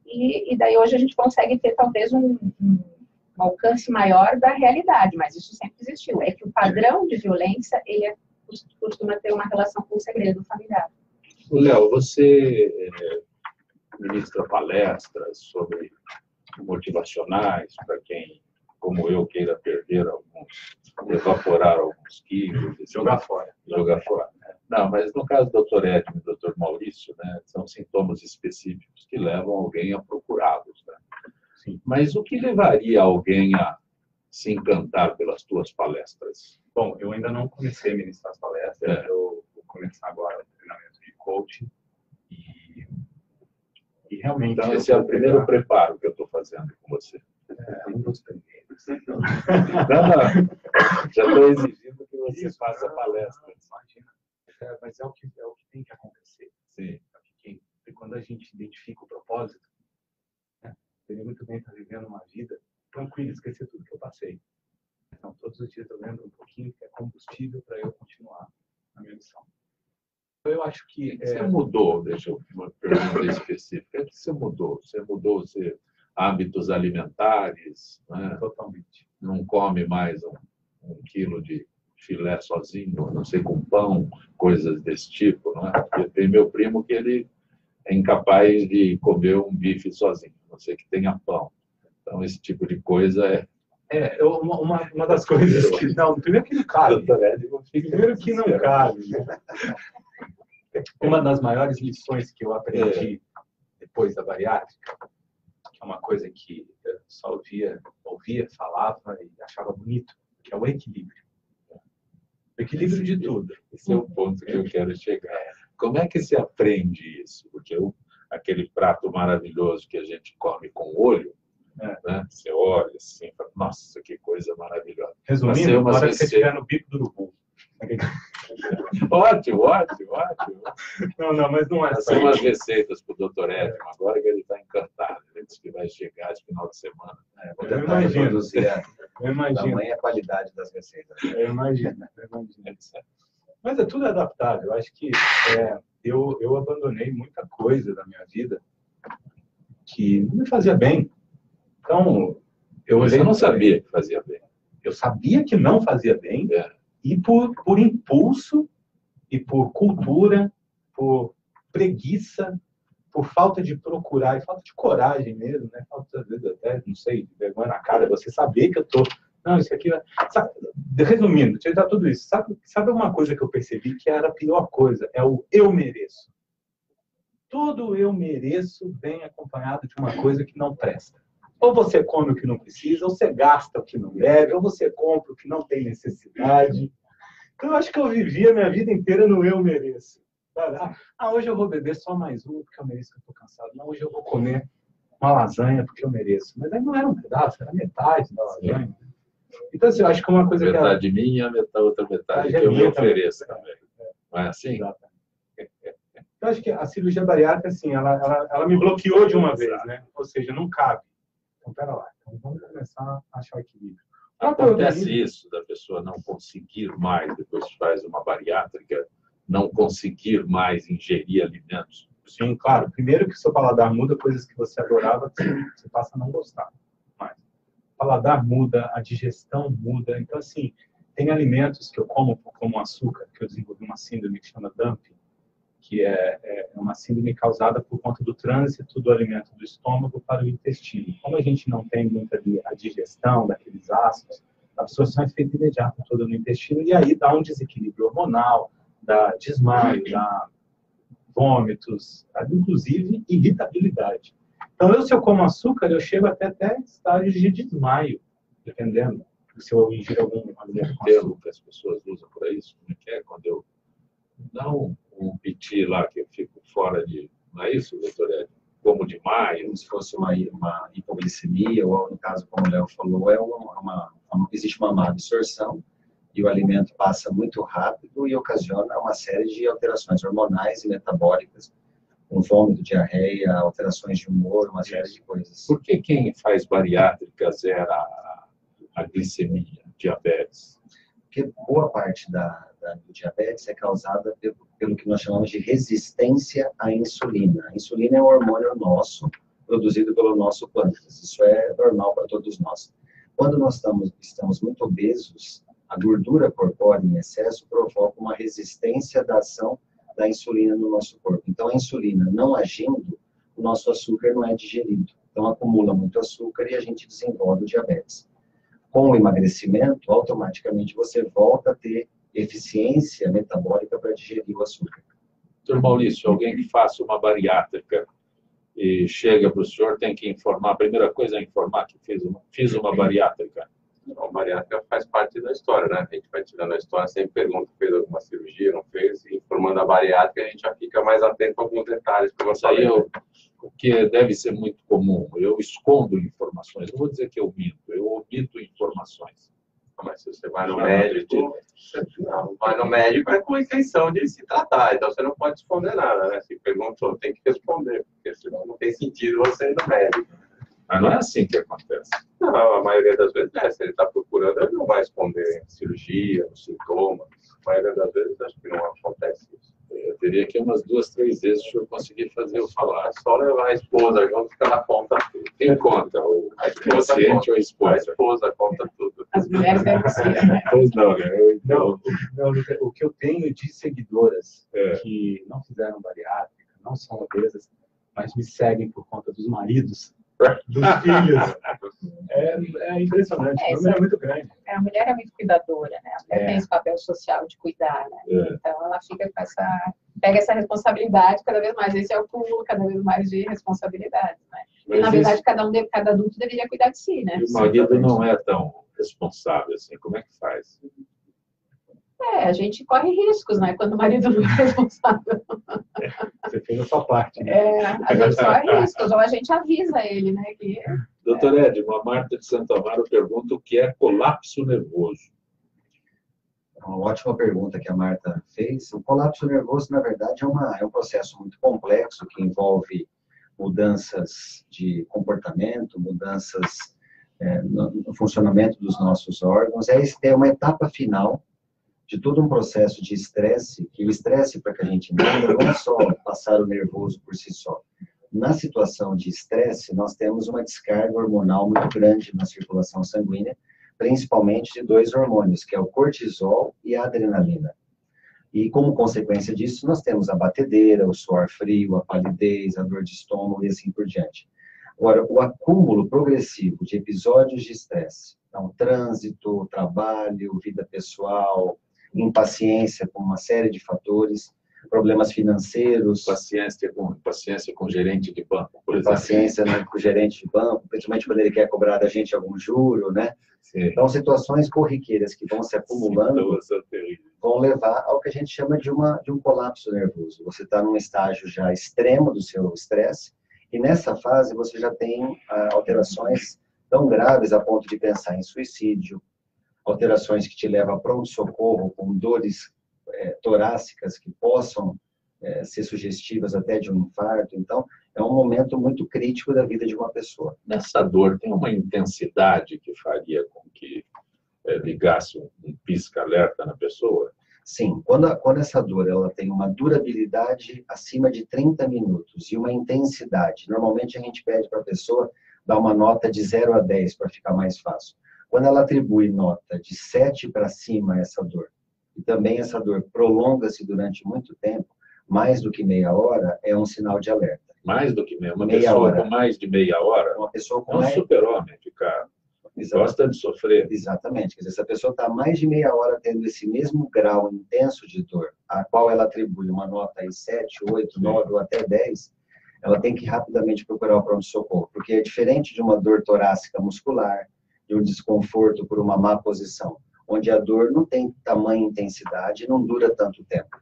e daí hoje a gente consegue ter talvez um alcance maior da realidade, mas isso sempre existiu. É que o padrão de violência, ele costuma ter uma relação com o segredo familiar. Léo, você ministra palestras sobre motivacionais para quem, como eu, queira perder evaporar alguns quilos. Jogar fora. Jogar fora. Não, mas no caso do Dr. Edmo e do Dr. Maurício, né, são sintomas específicos que levam alguém a procurá-los. Né? Sim. Mas o que levaria alguém a se encantar pelas tuas palestras? Bom, eu ainda não comecei a ministrar as palestras, eu vou começar agora o treinamento de coaching e realmente... Então, esse é o primeiro preparo que eu estou fazendo com você. Um dos primeiros. Não. Já estou exigindo que você faça palestras. Imagina. Mas é o que tem que acontecer. Sim. Porque quando a gente identifica o propósito, né, seria muito bem estar vivendo uma vida tranquila, esquecer tudo que eu passei. Então, todos os dias eu lembro um pouquinho que é combustível para eu continuar na minha missão. Eu acho que... Você mudou, deixa eu uma pergunta específica. O que você mudou? Você mudou hábitos alimentares? Né? Totalmente. Não come mais um quilo de filé sozinho, a não ser com pão, coisas desse tipo, não é? Porque tem meu primo que ele é incapaz de comer um bife sozinho, a não ser que tenha pão. Então, esse tipo de coisa uma das coisas que... Não, primeiro que não cabe. Primeiro que não cabe. Uma das maiores lições que eu aprendi depois da bariátrica, que é uma coisa que eu só ouvia, falava e achava bonito, que é o equilíbrio. O equilíbrio de tudo. Esse é o ponto que eu quero chegar. Como é que se aprende isso? Porque aquele prato maravilhoso que a gente come com o olho, né? Você olha assim e fala, nossa, que coisa maravilhosa. Resumindo, na hora que você estiver no bico do urubu. Ótimo. Não, mas não é só. São umas receitas para o Dr. Edmo, agora que ele está encantado. Ele disse que vai chegar esse final de semana. Eu imagino. Eu imagino. Tamanha a qualidade das receitas. Eu imagino. Mas é tudo adaptável. Eu acho que eu abandonei muita coisa da minha vida que não me fazia bem. Então, eu não sabia que fazia bem. Eu sabia que não fazia bem. E por impulso, e por cultura, por preguiça, por falta de procurar, e falta de coragem mesmo, né? Falta, às vezes, até, não sei, de vergonha na cara, você saber que eu tô... Não, isso aqui... Sabe, resumindo, deixa eu dar tudo isso. Sabe uma coisa que eu percebi que era a pior coisa? É o eu mereço. Todo eu mereço vem acompanhado de uma coisa que não presta. Ou você come o que não precisa, ou você gasta o que não deve, ou você compra o que não tem necessidade. Então, eu acho que eu vivi a minha vida inteira no eu mereço. Hoje eu vou beber só mais um porque eu mereço, que eu estou cansado. Não, hoje eu vou comer uma lasanha porque eu mereço. Mas aí não era um pedaço, era metade da lasanha. Então, assim, eu acho que é uma coisa que... Metade minha, a outra metade que eu me ofereço também. Não é assim? Exatamente. Eu acho que a cirurgia bariátrica, assim, ela me bloqueou de uma vez, né? Ou seja, não cabe. Então, pera lá. Então, vamos começar a achar o equilíbrio. Acontece isso, da pessoa não conseguir mais, depois que faz uma bariátrica, não conseguir mais ingerir alimentos. Sim, claro. Primeiro que o seu paladar muda, coisas que você adorava, você passa a não gostar mais. O paladar muda, a digestão muda. Então, assim, tem alimentos que eu como açúcar, que eu desenvolvi uma síndrome que chama dumping, que é uma síndrome causada por conta do trânsito do alimento do estômago para o intestino. Como a gente não tem muita a digestão daqueles ácidos, a absorção é feita imediata toda no intestino, e aí dá um desequilíbrio hormonal, dá desmaio, dá vômitos, inclusive irritabilidade. Então, se eu como açúcar, eu chego até estágios de desmaio, dependendo se eu ingerir algum alimento com termo que as pessoas usam para isso, como é que é? Quando eu não um piti lá que eu fico fora de... Não é isso, doutor Ed? Como demais? Como se fosse uma hipoglicemia, ou no caso, como o Léo falou, existe uma má absorção e o alimento passa muito rápido e ocasiona uma série de alterações hormonais e metabólicas, com vômito, diarreia, alterações de humor, uma série de coisas. Por que quem faz bariátrica zera a glicemia, diabetes? Porque boa parte do diabetes é causada pelo que nós chamamos de resistência à insulina. A insulina é um hormônio nosso, produzido pelo nosso pâncreas. Isso é normal para todos nós. Quando nós estamos muito obesos, a gordura corpórea em excesso provoca uma resistência da ação da insulina no nosso corpo. Então, a insulina não agindo, o nosso açúcar não é digerido. Então, acumula muito açúcar e a gente desenvolve o diabetes. Com o emagrecimento, automaticamente você volta a ter eficiência metabólica para digerir o açúcar. Doutor Maurício, alguém que faça uma bariátrica e chega para o senhor, tem que informar, a primeira coisa é informar que fiz uma bariátrica. A bariátrica faz parte da história, né? A gente vai tirando a história, sempre pergunta, fez alguma cirurgia, não fez, e informando a bariátrica, a gente já fica mais atento a alguns detalhes. Isso aí o que deve ser muito comum, eu escondo informações, não vou dizer que eu minto, eu omito informações. Mas se você vai no médico, vai no médico é com a intenção de se tratar, então você não pode esconder nada, né? Se perguntou, tem que responder, porque senão não tem sentido você ir no médico. Mas não é assim que acontece. Não, a maioria das vezes, se ele está procurando, ele não vai esconder cirurgia, os sintomas. A maioria das vezes, acho que não acontece isso. Eu teria que umas 2, 3 vezes para eu conseguir fazer eu falar. É só levar a esposa junto, que ela conta tudo. Quem conta? O paciente ou a esposa? A esposa conta tudo. As mulheres devem ser, né? Pois não, né? O que eu tenho de seguidoras que não fizeram bariátrica, não são obesas, mas me seguem por conta dos maridos, dos filhos. É impressionante, o número é muito grande. A mulher é muito cuidadora, né? A mulher tem esse papel social de cuidar, né? Então, ela fica com pega essa responsabilidade cada vez mais. Esse é o cúmulo cada vez mais de responsabilidade, né? E, na verdade, cada adulto deveria cuidar de si, né? O marido não é tão responsável assim. Como é que faz? A gente corre riscos, né? Quando o marido não é responsável. Você fez a sua parte. Né? A gente corre riscos, ou a gente avisa ele, né? Doutor Ed, uma Marta de Santo Amaro pergunta o que é colapso nervoso. Uma ótima pergunta que a Marta fez. O colapso nervoso, na verdade, é um processo muito complexo que envolve mudanças de comportamento, no funcionamento dos nossos órgãos. É uma etapa final de todo um processo de estresse, que o estresse, para que a gente entenda, não é só passar o nervoso por si só. Na situação de estresse, nós temos uma descarga hormonal muito grande na circulação sanguínea, principalmente de 2 hormônios, que é o cortisol e a adrenalina. E como consequência disso, nós temos a batedeira, o suor frio, a palidez, a dor de estômago e assim por diante. Agora, o acúmulo progressivo de episódios de estresse, então, trânsito, trabalho, vida pessoal, impaciência com uma série de fatores, problemas financeiros, paciência com gerente de banco, por exemplo. paciência, né, com o gerente de banco, principalmente quando ele quer cobrar da gente algum juro, né? Sim. Então, situações corriqueiras que vão se acumulando vão levar ao que a gente chama de um colapso nervoso. Você está num estágio já extremo do seu estresse, e nessa fase você já tem alterações tão graves a ponto de pensar em suicídio, alterações que te levam a pronto-socorro com dores torácicas que possam ser sugestivas até de um infarto. Então, é um momento muito crítico da vida de uma pessoa. Essa dor tem uma intensidade que faria com que ligasse um pisca-alerta na pessoa? Sim, quando essa dor ela tem uma durabilidade acima de 30 minutos e uma intensidade, normalmente a gente pede para a pessoa dar uma nota de 0 a 10 para ficar mais fácil. Quando ela atribui nota de 7 para cima a essa dor, e também essa dor prolonga-se durante muito tempo, mais do que meia hora, é um sinal de alerta. Mais do que meia? Uma Meia pessoa hora. com mais de meia hora? Uma pessoa com É um mais... super-homem, gosta de sofrer. Exatamente. Quer dizer, se a pessoa está mais de meia hora tendo esse mesmo grau intenso de dor, a qual ela atribui uma nota aí 7, 8, 9 ou até 10, ela tem que rapidamente procurar o pronto-socorro, porque é diferente de uma dor torácica muscular, de um desconforto por uma má posição, onde a dor não tem tamanha intensidade e não dura tanto tempo.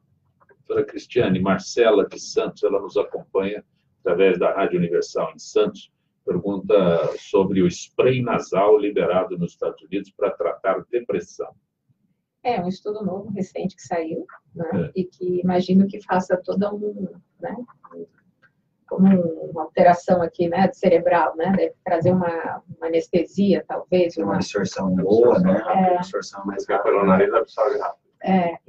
Doutora Cristiane, Marcela de Santos, ela nos acompanha através da Rádio Universal em Santos, pergunta sobre o spray nasal liberado nos Estados Unidos para tratar depressão. É um estudo novo, recente, que saiu, né? E que imagino que faça toda né, como uma alteração aqui, né, cerebral, né? Deve trazer uma anestesia, talvez. Uma absorção boa, né? Uma absorção mais rápida. Pelo nariz absorve rápido.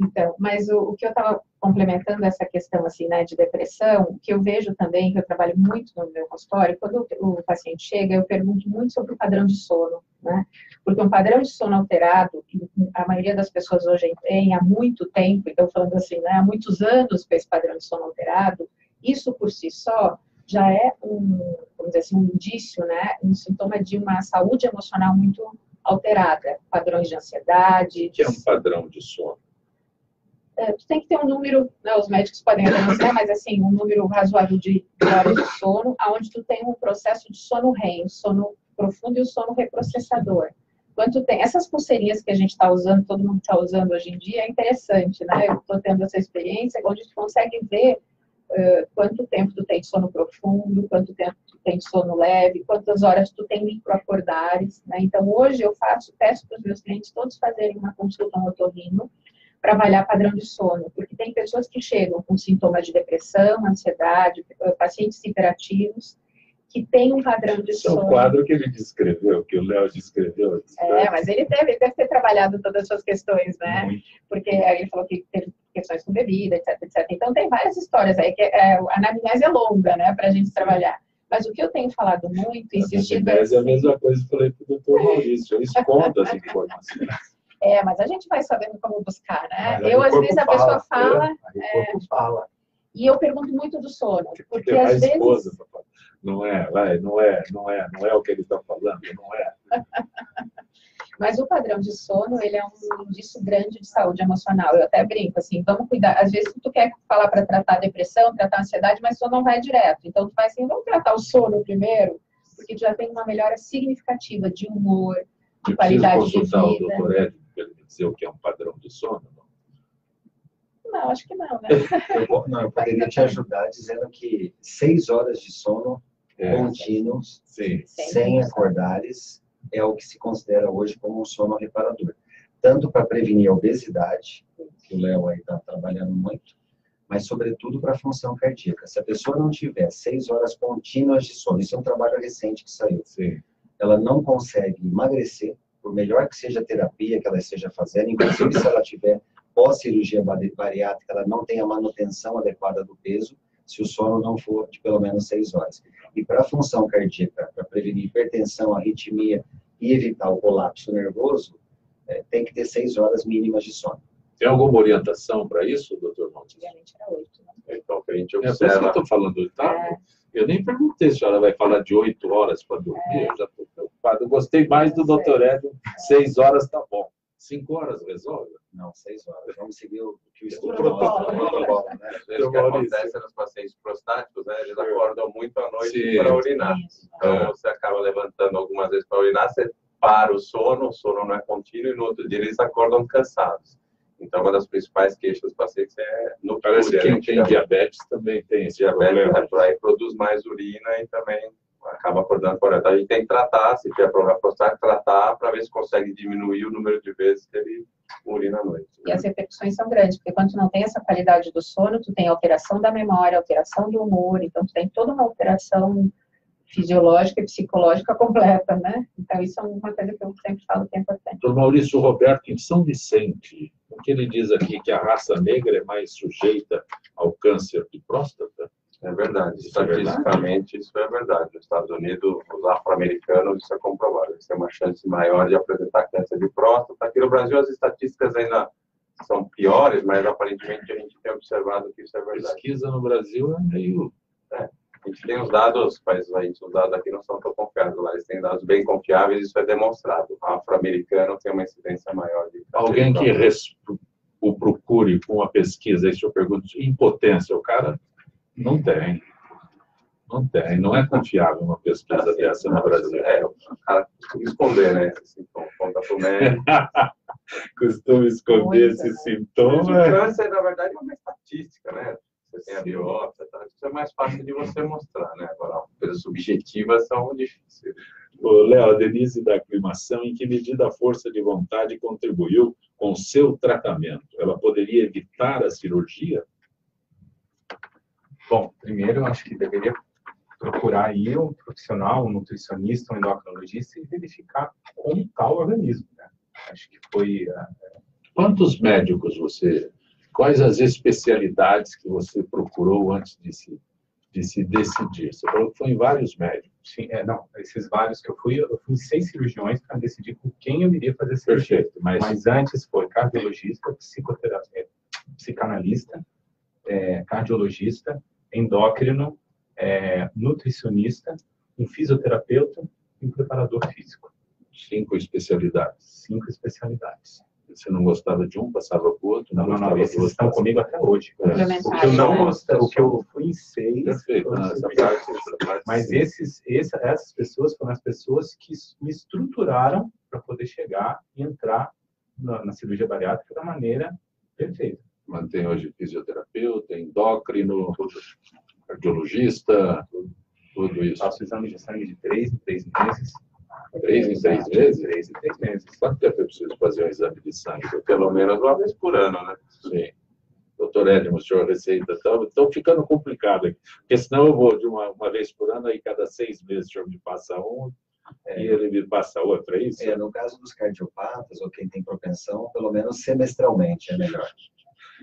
Então, mas o que eu estava complementando essa questão, assim, né, de depressão, que eu vejo também, que eu trabalho muito no meu consultório, quando o paciente chega, eu pergunto muito sobre o padrão de sono, né? Porque um padrão de sono alterado, a maioria das pessoas hoje tem há muito tempo, então falando assim, né, há muitos anos com esse padrão de sono alterado, isso por si só já é vamos dizer assim, um indício, né, um sintoma de uma saúde emocional muito alterada, padrões de ansiedade. Que é um padrão de sono? Tu tem que ter um número, né, os médicos podem anunciar, mas assim, um número razoável de horas de sono, onde tu tem um processo de sono REM, sono profundo e o sono reprocessador. Quando tem essas pulseirinhas que a gente está usando, todo mundo está usando hoje em dia, é interessante, né? Eu estou tendo essa experiência, onde tu consegue ver quanto tempo tu tem de sono profundo, quanto tempo tu tem de sono leve, quantas horas tu tem microacordares, né? Então, hoje eu peço para os meus clientes todos fazerem uma consulta no otorrino para avaliar padrão de sono, porque tem pessoas que chegam com sintomas de depressão, ansiedade, pacientes hiperativos, que têm um padrão de sono. Esse é o quadro que ele descreveu, que o Léo descreveu. Mas ele deve ter trabalhado todas as suas questões, né? Muito. Porque ele falou que teve questões com bebida, etc, etc. Então, tem várias histórias aí, que a anamnese é longa, né, para a gente trabalhar. Mas o que eu tenho falado muito, insistido... A anamnese é a mesma coisa que eu falei para o doutor Maurício, eu escondo as informações. Mas a gente vai sabendo como buscar, né? Às vezes, a pessoa fala... O corpo fala. E eu pergunto muito do sono, porque Tem às mais vezes... esposa, papai. Não é o que ele está falando, não é. Mas o padrão de sono, ele é um indício grande de saúde emocional. Eu até brinco, assim, vamos cuidar. Às vezes tu quer falar para tratar a depressão, tratar a ansiedade, mas o sono não vai direto. Então tu faz assim, vamos tratar o sono primeiro, porque tu já tem uma melhora significativa de humor, de qualidade de vida. Consultar o doutor Ed para ele me dizer o que é um padrão de sono? Não, acho que não, né? Eu poderia te ajudar dizendo que 6 horas de sono contínuos, sem acordares, é o que se considera hoje como um sono reparador. Tanto para prevenir a obesidade, que o Léo aí está trabalhando muito, mas sobretudo para a função cardíaca. Se a pessoa não tiver 6 horas contínuas de sono, isso é um trabalho recente que saiu, ela não consegue emagrecer, por melhor que seja a terapia que ela esteja fazendo, inclusive se ela tiver pós-cirurgia bariátrica, ela não tem a manutenção adequada do peso, se o sono não for de pelo menos 6 horas. E para a função cardíaca, para prevenir hipertensão, arritmia e evitar o colapso nervoso, tem que ter 6 horas mínimas de sono. Tem alguma orientação para isso, doutor Montes? Antigamente era 8, né? Então, que a gente Por isso observa... que eu estou falando, tá? Eu nem perguntei se ela vai falar de 8 horas para dormir, eu já estou preocupado. Eu gostei mais do doutor Ed, 6 horas tá bom. 5 horas resolve? Não, 6 horas. Vamos seguir o que o estudo protocolo. mostra, o protocolo, né? Às vezes o que acontece nos pacientes prostáticos, né? Eles acordam muito à noite Sim. para urinar. Então, você acaba levantando algumas vezes para urinar, você para o sono não é contínuo, e no outro dia eles acordam cansados. Então, uma das principais queixas dos pacientes é no Parece que quem tem diabetes também tem esse problema. Por aí produz mais urina e também acaba acordando por aí. Então, a gente tem que tratar, se tiver problema prostático, tratar para ver se consegue diminuir o número de vezes que ele urina à noite. E as repercussões são grandes, porque quando tu não tem essa qualidade do sono, tu tem alteração da memória, alteração do humor, então tu tem toda uma alteração fisiológica e psicológica completa, né? Então isso é uma coisa que eu sempre falo que é importante. Doutor Maurício Roberto, em São Vicente, o que ele diz aqui que a raça negra é mais sujeita ao câncer de próstata? É verdade. Isso é verdade? Estatisticamente, isso é verdade. Nos Estados Unidos, os afro-americanos, isso é comprovado. Eles têm uma chance maior de apresentar câncer de próstata. Aqui no Brasil, as estatísticas ainda são piores, mas aparentemente a gente tem observado que isso é A verdade. pesquisa no Brasil é meio... A gente tem os dados, mas os dados aqui não são tão confiáveis. Lá eles têm dados bem confiáveis, isso é demonstrado. O afro-americano tem uma incidência maior de câncer. Alguém que o procure com uma pesquisa, aí se eu pergunto, impotência, o cara não tem. Não tem, não é confiável uma pesquisa dessa no Brasil. O cara costuma esconder, né? Esse sintoma, conta pro médico. Costuma esconder esse sintoma. O câncer, na verdade, é uma estatística, né? Você tem a biópsia, tá? Isso é mais fácil de você mostrar, né? Agora, coisas subjetivas são difíceis. Léo, a Denise da Aclimação, em que medida a força de vontade contribuiu com o seu tratamento? Ela poderia evitar a cirurgia? Bom, primeiro, eu acho que deveria procurar aí um profissional, um nutricionista, um endocrinologista e verificar como está o organismo, né? Acho que foi... Quantos médicos quais as especialidades que você procurou antes de se decidir? Você falou que foi em vários médicos. Sim, não, esses vários que eu fui em 6 cirurgiões para decidir com quem eu iria fazer cirurgia. Perfeito, mas antes foi cardiologista, psicanalista, cardiologista, endócrino, nutricionista, um fisioterapeuta e um preparador físico. 5 especialidades. 5 especialidades. Você não gostava de um, passava para o outro? Não, esses estão comigo até hoje. O que eu não gostei, o que eu fui em 6... Perfeito, mas essas pessoas foram as pessoas que me estruturaram para poder chegar e entrar na cirurgia bariátrica da maneira perfeita. Mantém hoje fisioterapeuta, endócrino, cardiologista, tudo isso. Faço exame de sangue de 3 em 3 meses. 3 em 3 meses? 3 em 3 meses. Quanto tempo eu preciso fazer um exame de sangue? Pelo menos uma vez por ano, né? Sim. Doutor Edmo, o senhor receita. Estão ficando complicado aqui. Porque senão eu vou de uma vez por ano, aí cada 6 meses o senhor me passa um e ele me passa outro, é isso? No caso dos cardiopatas, ou quem tem propensão, pelo menos semestralmente é melhor.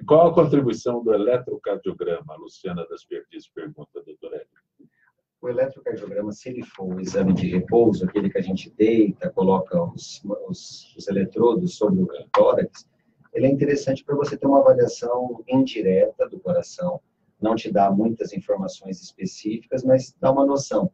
Qual a contribuição do eletrocardiograma? A Luciana das Perdizes pergunta, doutor Edmo. O eletrocardiograma, se ele for um exame de repouso, aquele que a gente deita, coloca os eletrodos sobre o tórax, ele é interessante para você ter uma avaliação indireta do coração, não te dá muitas informações específicas, mas dá uma noção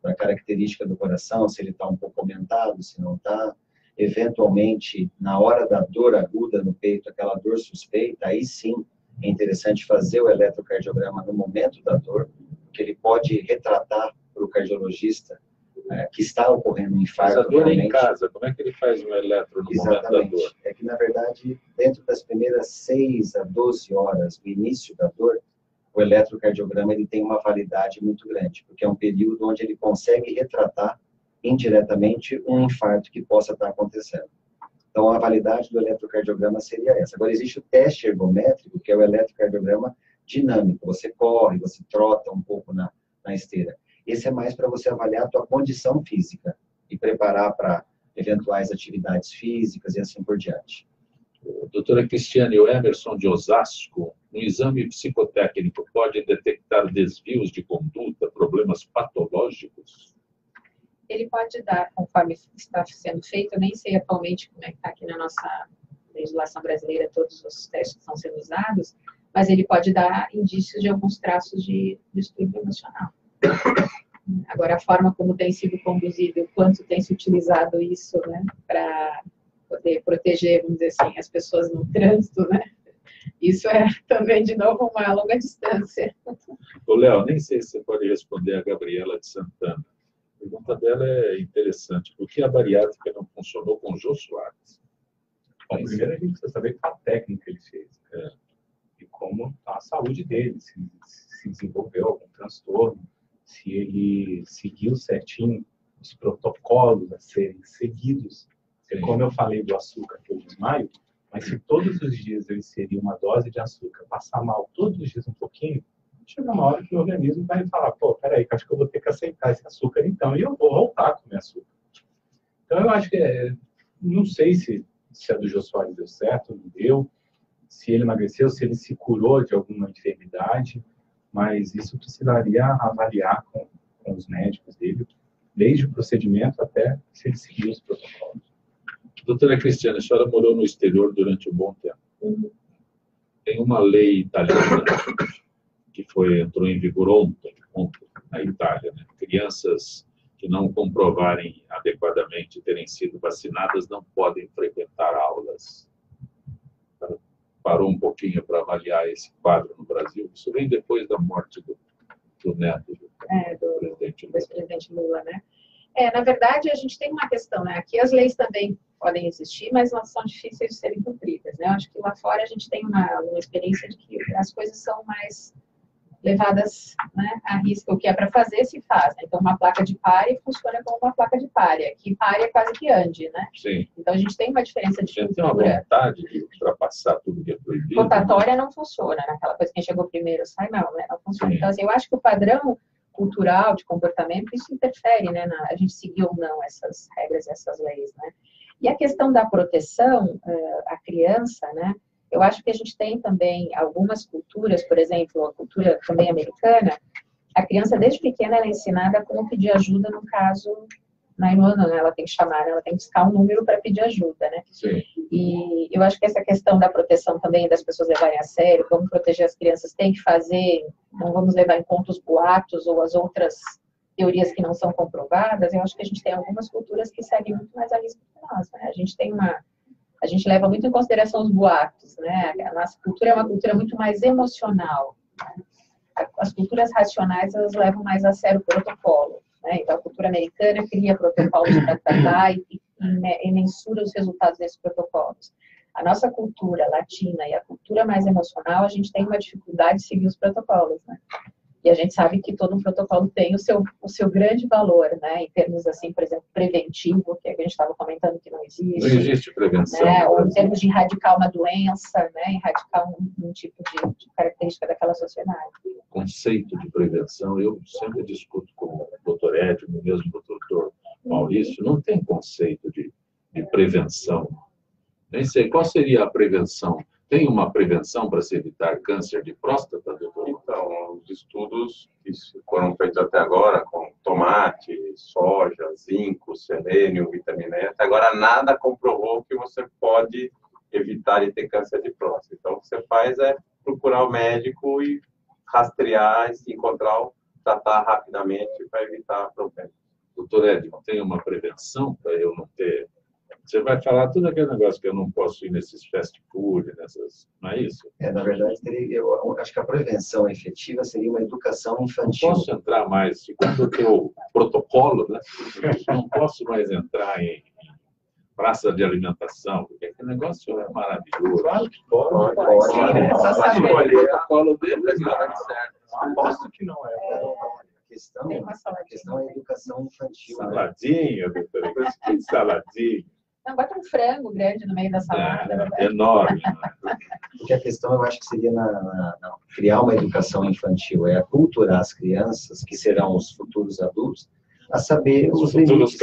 da característica do coração, se ele está um pouco aumentado, se não está. Eventualmente, na hora da dor aguda no peito, aquela dor suspeita, aí sim é interessante fazer o eletrocardiograma no momento da dor, que ele pode retratar para o cardiologista que está ocorrendo um infarto. Mas a dor é em casa, como é que ele faz um eletro no momento da dor? É que, na verdade, dentro das primeiras 6 a 12 horas do início da dor, o eletrocardiograma ele tem uma validade muito grande, porque é um período onde ele consegue retratar indiretamente um infarto que possa estar acontecendo. Então, a validade do eletrocardiograma seria essa. Agora, existe o teste ergométrico, que é o eletrocardiograma dinâmico. Você corre, você trota um pouco na esteira. Esse é mais para você avaliar a tua condição física e preparar para eventuais atividades físicas e assim por diante. Doutora Cristiane, o Emerson de Osasco, um exame psicotécnico pode detectar desvios de conduta, problemas patológicos? Ele pode dar, conforme está sendo feito, eu nem sei atualmente como é que está aqui na nossa legislação brasileira, todos os testes que estão sendo usados, mas ele pode dar indícios de alguns traços de distúrbio emocional. Agora, a forma como tem sido conduzido, o quanto tem se utilizado isso, né, para poder proteger, vamos dizer assim, as pessoas no trânsito, né? Isso é também, de novo, uma longa distância. Ô, Léo, nem sei se você pode responder a Gabriela de Santana. A pergunta dela é interessante. Por que a bariátrica não funcionou com o Jô Soares? Bom, primeiro a gente precisa saber qual técnica ele fez, né? E como está a saúde dele, se desenvolveu algum transtorno, se ele seguiu certinho os protocolos a serem seguidos. Porque, como eu falei do açúcar que eu desmaio, mas se todos os dias eu inserir uma dose de açúcar, passar mal todos os dias um pouquinho, chega uma hora que o organismo vai falar, pô, peraí, acho que eu vou ter que aceitar esse açúcar então, e eu vou voltar a comer açúcar. Então eu acho que, não sei se a do Jô Soares deu certo, não deu, se ele emagreceu, se ele se curou de alguma enfermidade, mas isso precisaria avaliar com os médicos dele, desde o procedimento até se ele seguiu os protocolos. Doutora Cristiana, a senhora morou no exterior durante um bom tempo. Tem uma lei italiana que entrou em vigor ontem na Itália, né? Crianças que não comprovarem adequadamente terem sido vacinadas não podem frequentar aulas. Parou um pouquinho para avaliar esse quadro no Brasil. Isso vem depois da morte do neto do presidente Lula, né? Na verdade, a gente tem uma questão, né? Aqui as leis também podem existir, mas elas são difíceis de serem cumpridas, né? Eu acho que lá fora a gente tem uma experiência de que as coisas são mais levadas, né, a risco. O que é para fazer, se faz, né? Então, uma placa de pare funciona como uma placa de pare. Aqui, pare é quase que ande, né? Sim. Então, a gente tem uma diferença de cultura. Tem uma vontade de ultrapassar tudo que é proibido. Rotatória não funciona, né? Aquela coisa que quem chegou primeiro sai, não, né? Não funciona. Sim. Então, assim, eu acho que o padrão cultural de comportamento, isso interfere, né? A gente seguir ou não essas regras, essas leis, né? E a questão da proteção à criança, né? Eu acho que a gente tem também algumas culturas, por exemplo, a cultura também americana, a criança desde pequena ela é ensinada a como pedir ajuda no caso 911, né? Ela tem que chamar, ela tem que buscar um número para pedir ajuda, né? Sim. E eu acho que essa questão da proteção também, das pessoas levarem a sério, como proteger as crianças, tem que fazer, não vamos levar em conta os boatos ou as outras teorias que não são comprovadas. Eu acho que a gente tem algumas culturas que seguem muito mais a risco que nós, né? A gente leva muito em consideração os boatos, né? A nossa cultura é uma cultura muito mais emocional, né? As culturas racionais, elas levam mais a sério o protocolo, né? Então, a cultura americana cria protocolos para tratar e mensura os resultados desses protocolos. A nossa cultura latina e a cultura mais emocional, a gente tem uma dificuldade de seguir os protocolos, né? E a gente sabe que todo um protocolo tem o seu grande valor, né? Em termos, assim, por exemplo, preventivo, que a gente estava comentando que não existe. Não existe prevenção. Né? Ou em termos de erradicar uma doença, né? Erradicar um tipo de característica daquela sociedade. Conceito de prevenção, eu sempre discuto com o doutor Edmo, mesmo com o doutor Maurício, não tem conceito de prevenção. Nem sei, qual seria a prevenção? Tem uma prevenção para se evitar câncer de próstata, doutor? Então, os estudos que foram feitos até agora, com tomate, soja, zinco, selênio, vitamina E, até agora nada comprovou que você pode evitar de ter câncer de próstata. Então, o que você faz é procurar o médico e rastrear, se encontrar, tratar rapidamente para evitar problemas. Doutor Edmo, tem uma prevenção para eu não ter... Você vai falar tudo aquele negócio que eu não posso ir nesses fast food, não é isso? Na verdade, eu acho que a prevenção efetiva seria uma educação infantil. Não posso entrar mais, segundo o teu protocolo, né? Não posso mais entrar em praça de alimentação, porque aquele negócio é maravilhoso. Claro que pode. Só saber. O protocolo dele é certo. Aposto que não é. A questão é a educação infantil. Saladinha, doutora, que saladinha. Não, bota um frango grande no meio da salada. Enorme. Né? Porque a questão, eu acho que seria criar uma educação infantil, é aculturar as crianças, que serão os futuros adultos, a saber os limites.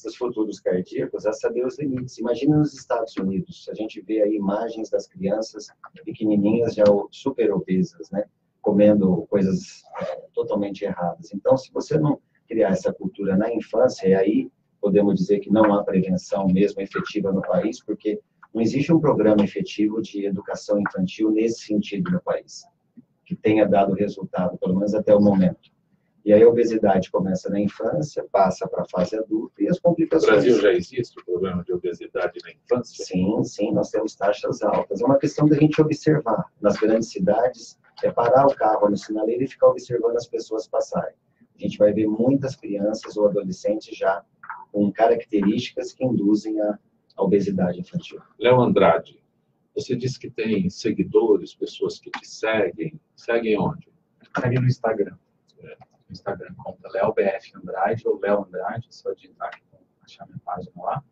Os futuros cardíacos, a saber os limites. Imagina nos Estados Unidos, a gente vê aí imagens das crianças pequenininhas, já super obesas, né? Comendo coisas totalmente erradas. Então, se você não criar essa cultura na infância, e aí podemos dizer que não há prevenção mesmo efetiva no país, porque não existe um programa efetivo de educação infantil nesse sentido no país, que tenha dado resultado, pelo menos até o momento. E aí a obesidade começa na infância, passa para a fase adulta e as No complicações. Brasil já existe o problema de obesidade na infância? Sim, sim, nós temos taxas altas. É uma questão da gente observar. Nas grandes cidades, é parar o carro no sinaleiro e ficar observando as pessoas passarem. A gente vai ver muitas crianças ou adolescentes já com características que induzem a obesidade infantil. Léo Andrade, você disse que tem seguidores, pessoas que te seguem. Seguem onde? Segue no Instagram. No Instagram, conta Léo BF Andrade ou Léo Andrade, só digitar aqui, achar minha página lá.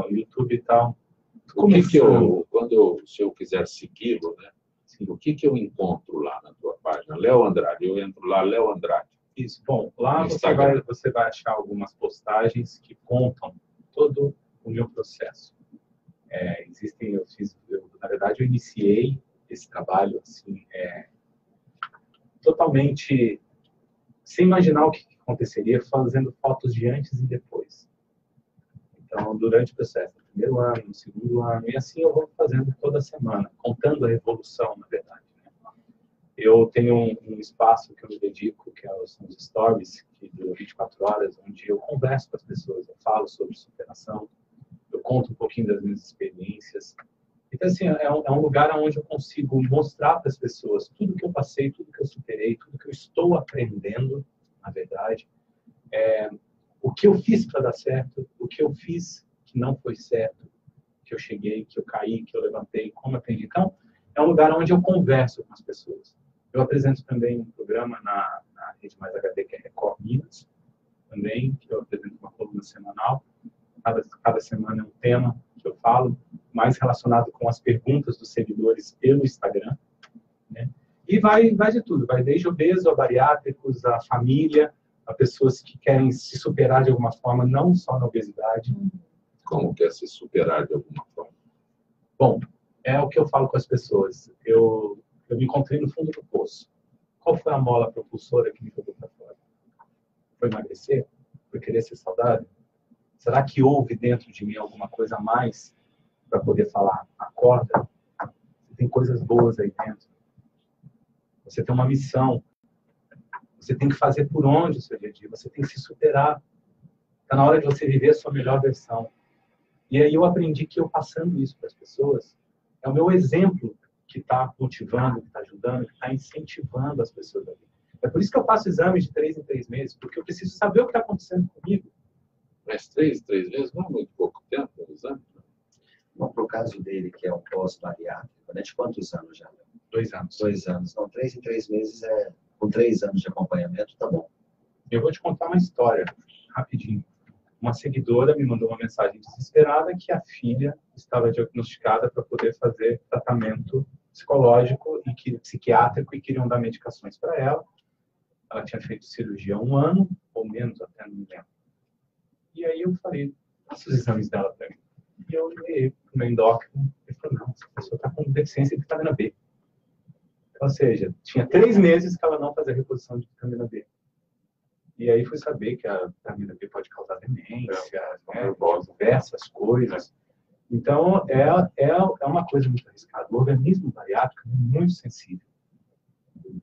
O YouTube e tal. Se eu quiser segui-lo, né? O que eu encontro lá na tua página? Léo Andrade, eu entro lá, Léo Andrade. Isso, bom, lá você vai achar algumas postagens que contam todo o meu processo. Na verdade, eu iniciei esse trabalho assim, totalmente sem imaginar o que aconteceria, fazendo fotos de antes e depois. Então, durante o processo, no primeiro ano, no segundo ano, e assim eu vou fazendo toda semana, contando a evolução, na verdade. Né? Eu tenho um espaço que eu me dedico, que são os stories, que duram 24 horas, onde eu converso com as pessoas, eu falo sobre superação, eu conto um pouquinho das minhas experiências. Então, assim, é um lugar onde eu consigo mostrar para as pessoas tudo que eu passei, tudo que eu superei, tudo que eu estou aprendendo, na verdade. O que eu fiz para dar certo, o que eu fiz que não foi certo, que eu cheguei, que eu caí, que eu levantei, como eu aprendi. Então, é um lugar onde eu converso com as pessoas. Eu apresento também um programa na Rede Mais HD, que é Record Minas, também, que eu apresento uma coluna semanal. Cada semana é um tema que eu falo, mais relacionado com as perguntas dos seguidores pelo Instagram, né? E vai de tudo, vai desde obeso a bariátricos, a família, a pessoas que querem se superar de alguma forma, não só na obesidade. Como quer se superar de alguma forma? Bom, é o que eu falo com as pessoas. Eu me encontrei no fundo do poço. Qual foi a mola propulsora que me jogou para fora? Foi emagrecer? Foi querer ser saudável? Será que houve dentro de mim alguma coisa a mais para poder falar, acorda, você tem coisas boas aí dentro. Você tem uma missão. Você tem que fazer por onde o seu dia a dia. Você tem que se superar. Está na hora de você viver a sua melhor versão. E aí eu aprendi que eu passando isso para as pessoas, é o meu exemplo que está motivando, que está ajudando, que está incentivando as pessoas a vir. É por isso que eu faço exames de 3 em 3 meses, porque eu preciso saber o que está acontecendo comigo. Mas 3 meses não é muito pouco tempo o exame? Bom, para o caso dele, que é um pós-bariátrico, né? De quantos anos já? 2 anos. 2 anos. Não, 3 em 3 meses com 3 anos de acompanhamento, tá bom. Eu vou te contar uma história, rapidinho. Uma seguidora me mandou uma mensagem desesperada que a filha estava diagnosticada para poder fazer tratamento psicológico e psiquiátrico e queriam dar medicações para ela. Ela tinha feito cirurgia há 1 ano, ou menos, até não me lembro. E aí eu falei, passa os exames dela para mim. E eu liguei para o meu endócrino e falei, não, essa pessoa está com deficiência de vitamina B. Ou seja, tinha 3 meses que ela não fazia reposição de vitamina B. E aí fui saber que a vitamina B pode causar demência, né, diversas coisas. Então, é uma coisa muito arriscada. O organismo bariátrico é muito sensível.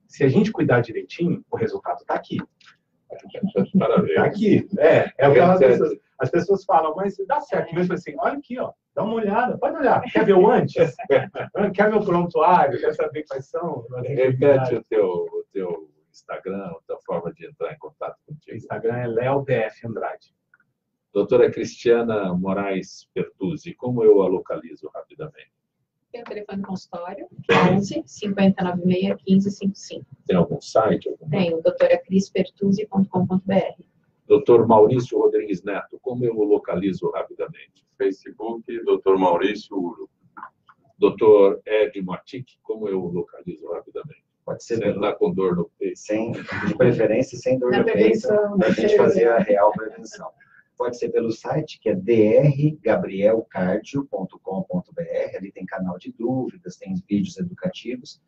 Se a gente cuidar direitinho, o resultado está aqui. Parabéns. Está aqui. É o que as pessoas falam, mas dá certo. Mesmo assim, olha aqui, ó, dá uma olhada, pode olhar. Quer ver o antes? Quer meu prontuário? Quer saber quais são? Repete o teu Instagram, a tua forma de entrar em contato contigo. O Instagram é Léo BF Andrade. Doutora Cristiana Moraes Pertuzzi, como eu a localizo rapidamente? Tem o telefone do consultório, 11 5096 1555. Tem algum site? Tem, doutoracrispertuzzi.com.br. Doutor Maurício Rodrigues Neto, como eu o localizo rapidamente? Facebook, Dr. Maurício Uro. Doutor Ed Matic, como eu o localizo rapidamente? Pode ser Sem estar com dor no peito. de preferência, sem dor no peito, para a gente fazer a real prevenção. Pode ser pelo site, que é drgabrielcardio.com.br. Ali tem canal de dúvidas, tem vídeos educativos.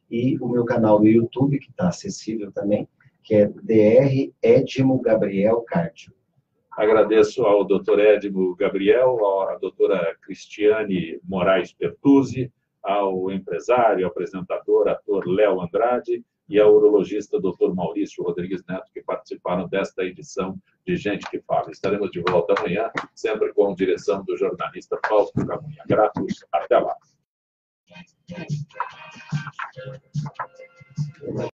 E o meu canal no YouTube, que está acessível também, que é Dr. Edmo Gabriel Cardio. Agradeço ao Dr. Edmo Gabriel, à doutora Cristiane Moraes Pertuzzi, ao empresário, apresentador, ator Léo Andrade, e a urologista Dr. Maurício Rodrigues Neto, que participaram desta edição de Gente que Fala. Estaremos de volta amanhã, sempre com direção do jornalista Fausto Camunha. Gratos, até lá.